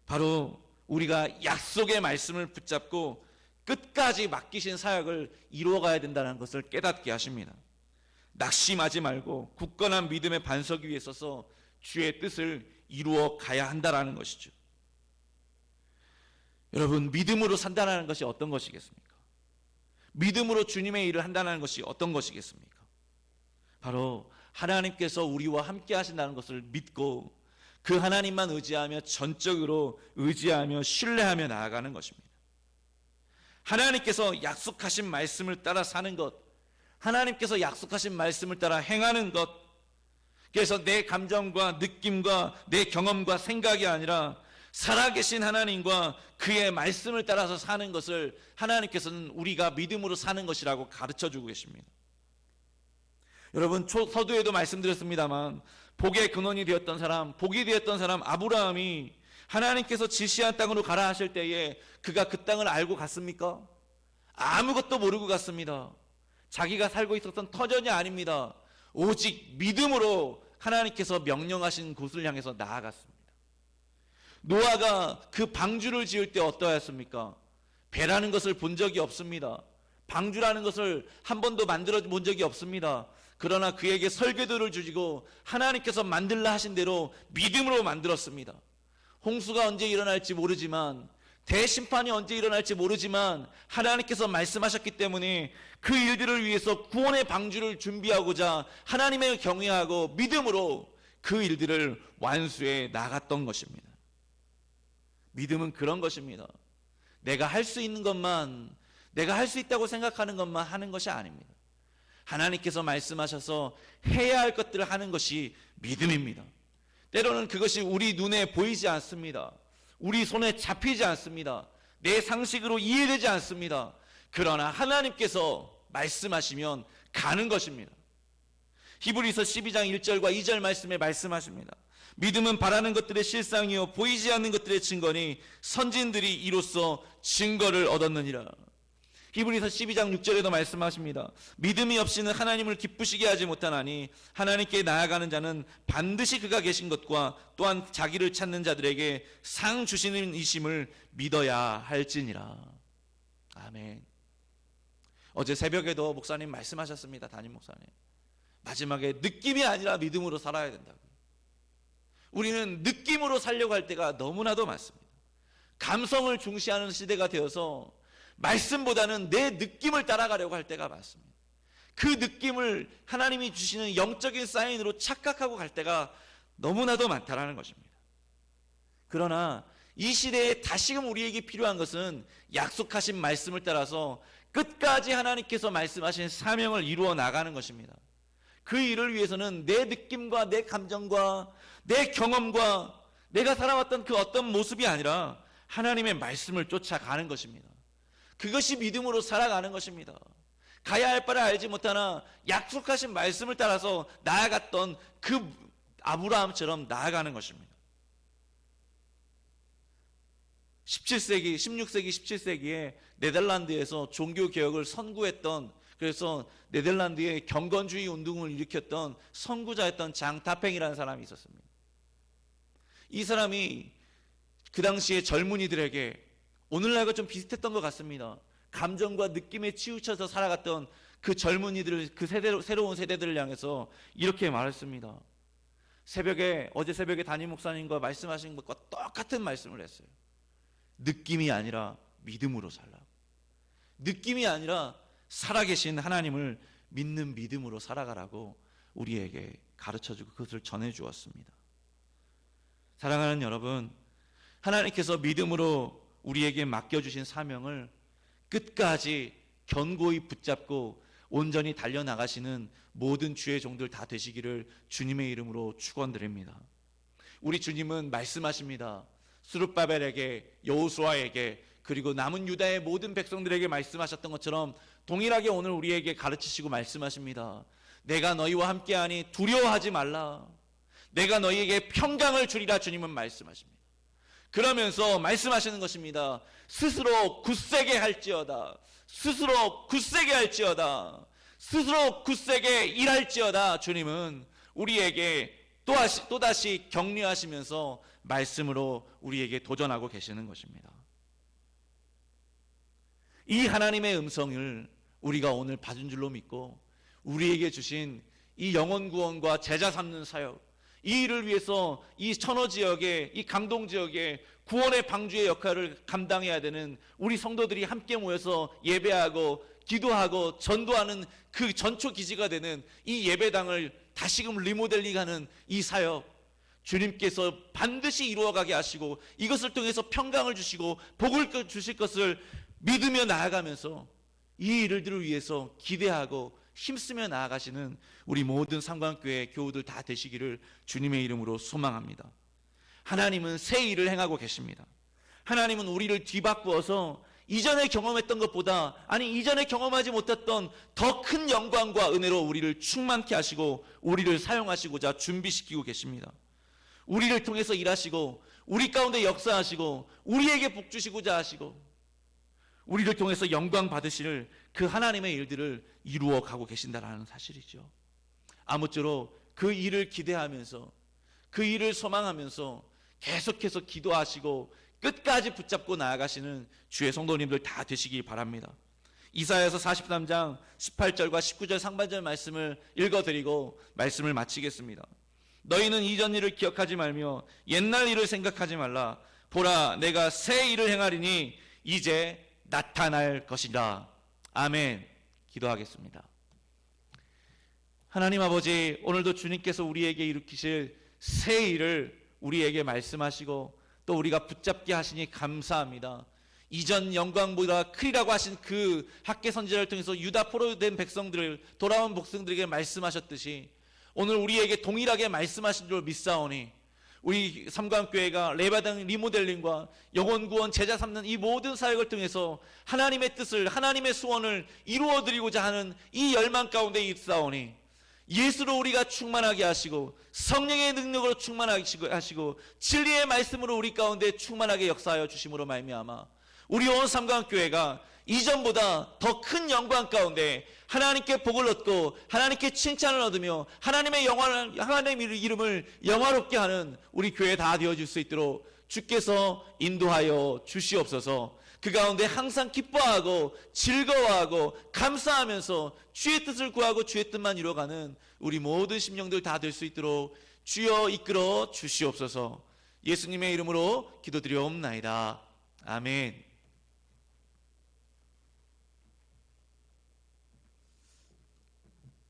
바로 우리가 약속의 말씀을 붙잡고 끝까지 맡기신 사역을 이루어가야 된다는 것을 깨닫게 하십니다. 낙심하지 말고 굳건한 믿음의 반석 위에 서서 주의 뜻을 이루어 가야 한다는 것이죠. 여러분, 믿음으로 산다는 것이 어떤 것이겠습니까? 믿음으로 주님의 일을 한다는 것이 어떤 것이겠습니까? 바로 하나님께서 우리와 함께 하신다는 것을 믿고 그 하나님만 의지하며 전적으로 의지하며 신뢰하며 나아가는 것입니다. 하나님께서 약속하신 말씀을 따라 사는 것, 하나님께서 약속하신 말씀을 따라 행하는 것, 그래서 내 감정과 느낌과 내 경험과 생각이 아니라 살아계신 하나님과 그의 말씀을 따라서 사는 것을 하나님께서는 우리가 믿음으로 사는 것이라고 가르쳐주고 계십니다. 여러분, 서두에도 말씀드렸습니다만 복의 근원이 되었던 사람, 복이 되었던 사람 아브라함이 하나님께서 지시한 땅으로 가라 하실 때에 그가 그 땅을 알고 갔습니까? 아무것도 모르고 갔습니다. 자기가 살고 있었던 터전이 아닙니다. 오직 믿음으로 하나님께서 명령하신 곳을 향해서 나아갔습니다. 노아가 그 방주를 지을 때 어떠했습니까? 배라는 것을 본 적이 없습니다. 방주라는 것을 한 번도 만들어 본 적이 없습니다. 그러나 그에게 설계도를 주시고 하나님께서 만들라 하신 대로 믿음으로 만들었습니다. 홍수가 언제 일어날지 모르지만, 대심판이 언제 일어날지 모르지만 하나님께서 말씀하셨기 때문에 그 일들을 위해서 구원의 방주를 준비하고자 하나님을 경외하고 믿음으로 그 일들을 완수해 나갔던 것입니다. 믿음은 그런 것입니다. 내가 할 수 있는 것만, 내가 할 수 있다고 생각하는 것만 하는 것이 아닙니다. 하나님께서 말씀하셔서 해야 할 것들을 하는 것이 믿음입니다. 때로는 그것이 우리 눈에 보이지 않습니다. 우리 손에 잡히지 않습니다. 내 상식으로 이해되지 않습니다. 그러나 하나님께서 말씀하시면 가는 것입니다. 히브리서 12장 1절과 2절 말씀에 말씀하십니다. 믿음은 바라는 것들의 실상이요 보이지 않는 것들의 증거니 선진들이 이로써 증거를 얻었느니라. 히브리서 12장 6절에도 말씀하십니다. 믿음이 없이는 하나님을 기쁘시게 하지 못하나니 하나님께 나아가는 자는 반드시 그가 계신 것과 또한 자기를 찾는 자들에게 상 주시는 이심을 믿어야 할지니라. 아멘. 어제 새벽에도 목사님 말씀하셨습니다. 담임 목사님. 마지막에 느낌이 아니라 믿음으로 살아야 된다고. 우리는 느낌으로 살려고 할 때가 너무나도 많습니다. 감성을 중시하는 시대가 되어서 말씀보다는 내 느낌을 따라가려고 할 때가 많습니다. 그 느낌을 하나님이 주시는 영적인 사인으로 착각하고 갈 때가 너무나도 많다라는 것입니다. 그러나 이 시대에 다시금 우리에게 필요한 것은 약속하신 말씀을 따라서 끝까지 하나님께서 말씀하신 사명을 이루어 나가는 것입니다. 그 일을 위해서는 내 느낌과 내 감정과 내 경험과 내가 살아왔던 그 어떤 모습이 아니라 하나님의 말씀을 쫓아가는 것입니다. 그것이 믿음으로 살아가는 것입니다. 가야 할 바를 알지 못하나 약속하신 말씀을 따라서 나아갔던 그 아브라함처럼 나아가는 것입니다. 17세기, 16세기, 17세기에 네덜란드에서 종교개혁을 선구했던, 그래서 네덜란드의 경건주의 운동을 일으켰던 선구자였던 장 다팽이라는 사람이 있었습니다. 이 사람이 그 당시에 젊은이들에게 오늘날과 좀 비슷했던 것 같습니다. 감정과 느낌에 치우쳐서 살아갔던 그 젊은이들을, 그 새로운 세대들을 향해서 이렇게 말했습니다. 어제 새벽에 담임 목사님과 말씀하신 것과 똑같은 말씀을 했어요. 느낌이 아니라 믿음으로 살라고. 느낌이 아니라 살아계신 하나님을 믿는 믿음으로 살아가라고 우리에게 가르쳐주고 그것을 전해주었습니다. 사랑하는 여러분, 하나님께서 믿음으로 우리에게 맡겨주신 사명을 끝까지 견고히 붙잡고 온전히 달려나가시는 모든 주의 종들 다 되시기를 주님의 이름으로 축원드립니다. 우리 주님은 말씀하십니다. 스룹바벨에게, 여호수아에게, 그리고 남은 유다의 모든 백성들에게 말씀하셨던 것처럼 동일하게 오늘 우리에게 가르치시고 말씀하십니다. 내가 너희와 함께하니 두려워하지 말라. 내가 너희에게 평강을 주리라. 주님은 말씀하십니다. 그러면서 말씀하시는 것입니다. 스스로 굳세게 할지어다. 스스로 굳세게 할지어다. 스스로 굳세게 일할지어다. 주님은 우리에게 또다시 격려하시면서 말씀으로 우리에게 도전하고 계시는 것입니다. 이 하나님의 음성을 우리가 오늘 받은 줄로 믿고 우리에게 주신 이 영혼 구원과 제자 삼는 사역, 이 일을 위해서 이 천호 지역에, 이 감동 지역에 구원의 방주의 역할을 감당해야 되는 우리 성도들이 함께 모여서 예배하고 기도하고 전도하는 그 전초 기지가 되는 이 예배당을 다시금 리모델링하는 이 사역, 주님께서 반드시 이루어가게 하시고 이것을 통해서 평강을 주시고 복을 주실 것을 믿으며 나아가면서 이 일들을 위해서 기대하고 힘쓰며 나아가시는 우리 모든 삼관교회 교우들 다 되시기를 주님의 이름으로 소망합니다. 하나님은 새 일을 행하고 계십니다. 하나님은 우리를 뒤바꾸어서 이전에 경험했던 것보다, 아니 이전에 경험하지 못했던 더 큰 영광과 은혜로 우리를 충만케 하시고 우리를 사용하시고자 준비시키고 계십니다. 우리를 통해서 일하시고 우리 가운데 역사하시고 우리에게 복 주시고자 하시고 우리를 통해서 영광 받으실 그 하나님의 일들을 이루어 가고 계신다라는 사실이죠. 아무쪼록 그 일을 기대하면서 그 일을 소망하면서 계속해서 기도하시고 끝까지 붙잡고 나아가시는 주의 성도님들 다 되시기 바랍니다. 이사야서 43장 18절과 19절 상반절 말씀을 읽어드리고 말씀을 마치겠습니다. 너희는 이전 일을 기억하지 말며 옛날 일을 생각하지 말라. 보라, 내가 새 일을 행하리니 이제 나타날 것이라. 아멘. 기도하겠습니다. 하나님 아버지, 오늘도 주님께서 우리에게 일으키실 새 일을 우리에게 말씀하시고 또 우리가 붙잡게 하시니 감사합니다. 이전 영광보다 크리라고 하신 그 학개 선지자를 통해서 유다 포로된 백성들을, 돌아온 백성들에게 말씀하셨듯이 오늘 우리에게 동일하게 말씀하신 줄 믿사오니 우리 삼관교회가 레바당 리모델링과 영혼 구원 제자 삼는 이 모든 사역을 통해서 하나님의 뜻을, 하나님의 소원을 이루어드리고자 하는 이 열망 가운데 있사오니 예수로 우리가 충만하게 하시고 성령의 능력으로 충만하게 하시고 진리의 말씀으로 우리 가운데 충만하게 역사하여 주심으로 말미암아 우리 온 삼관교회가 이전보다 더 큰 영광 가운데 하나님께 복을 얻고 하나님께 칭찬을 얻으며 하나님의 이름을 영화롭게 하는 우리 교회 다 되어질 수 있도록 주께서 인도하여 주시옵소서. 그 가운데 항상 기뻐하고 즐거워하고 감사하면서 주의 뜻을 구하고 주의 뜻만 이루어가는 우리 모든 심령들 다 될 수 있도록 주여 이끌어 주시옵소서. 예수님의 이름으로 기도드리옵나이다. 아멘.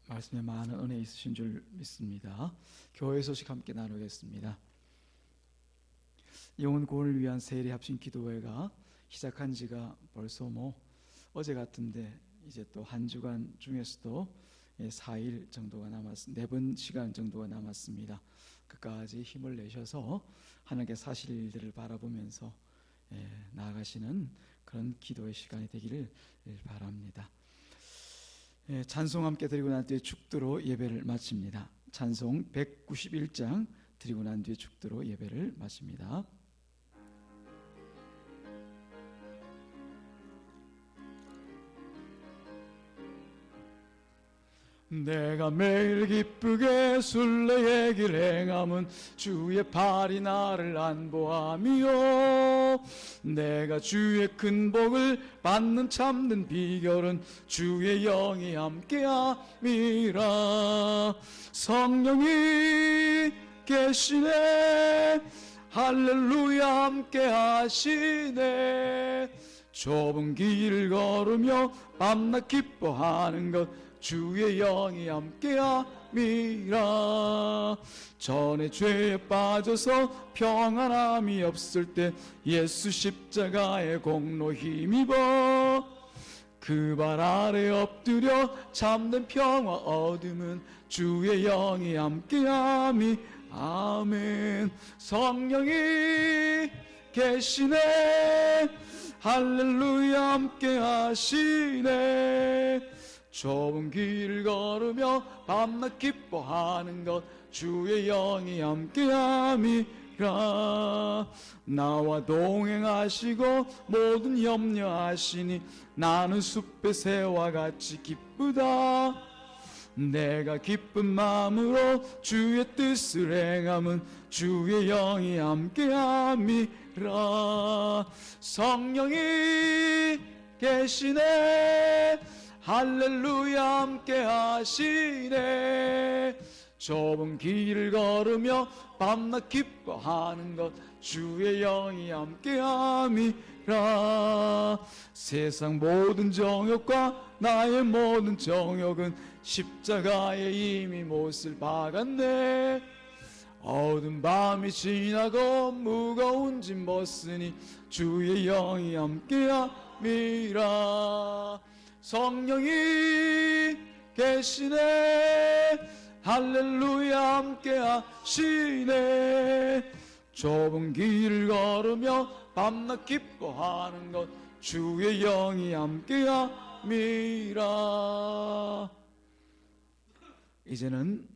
말씀에 많은 은혜 있으신 줄 믿습니다. 교회 소식 함께 나누겠습니다. 영혼 구원을 위한 세례 합심 기도회가 시작한 지가 벌써 어제 같은데 이제 또 한 주간 중에서도 4일 정도가 남았습니다. 4번 시간 정도가 남았습니다. 끝까지 힘을 내셔서 하나님께 사실 일들을 바라보면서 나아가시는 그런 기도의 시간이 되기를 바랍니다. 찬송 함께 드리고 난 뒤에 축도로 예배를 마칩니다. 찬송 191장 드리고 난 뒤에 축도로 예배를 마칩니다. 내가 매일 기쁘게 순례의 길 행함은 주의 팔이 나를 안보하며 내가 주의 큰 복을 받는 참는 비결은 주의 영이 함께함이라. 성령이 계시네 할렐루야 함께 하시네. 좁은 길을 걸으며 밤낮 기뻐하는 것 주의 영이 함께함이라. 전에 죄에 빠져서 평안함이 없을 때 예수 십자가의 공로 힘입어 그 발 아래 엎드려 참된 평화 얻음은 주의 영이 함께함이. 아멘. 성령이 계시네. 할렐루야 함께 하시네. 좁은 길을 걸으며 밤낮 기뻐하는 것 주의 영이 함께함이라. 나와 동행하시고 모든 염려하시니 나는 숲의 새와 같이 기쁘다. 내가 기쁜 마음으로 주의 뜻을 행함은 주의 영이 함께함이라. 성령이 계시네. 할렐루야 함께 하시네. 좁은 길을 걸으며 밤낮 기뻐하는 것 주의 영이 함께함이라. 세상 모든 정욕과 나의 모든 정욕은 십자가에 이미 못을 박았네. 어두운 밤이 지나고 무거운 짐 벗으니 주의 영이 함께함이라. 성령이 계시네. 할렐루야 함께 하시네. 좁은 길을 걸으며 밤낮 기뻐하는 것 주의 영이 함께함이라. 이제는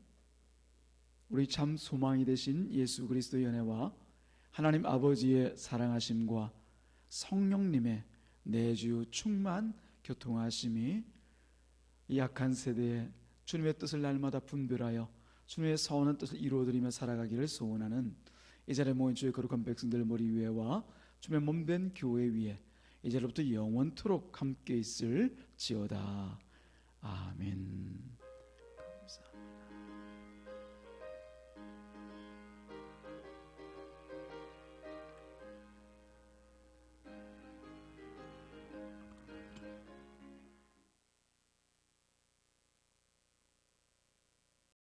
우리 참 소망이 되신 예수 그리스도의 은혜와 하나님 아버지의 사랑하심과 성령님의 내주 충만 교통하심이 이 약한 세대에 주님의 뜻을 날마다 분별하여 주님의 선한 뜻을 이루어드리며 살아가기를 소원하는 이 자리에 모인 주의 거룩한 백성들 머리 위에와 주님의 몸된 교회 위에 이제로부터 영원토록 함께 있을지어다. 아멘.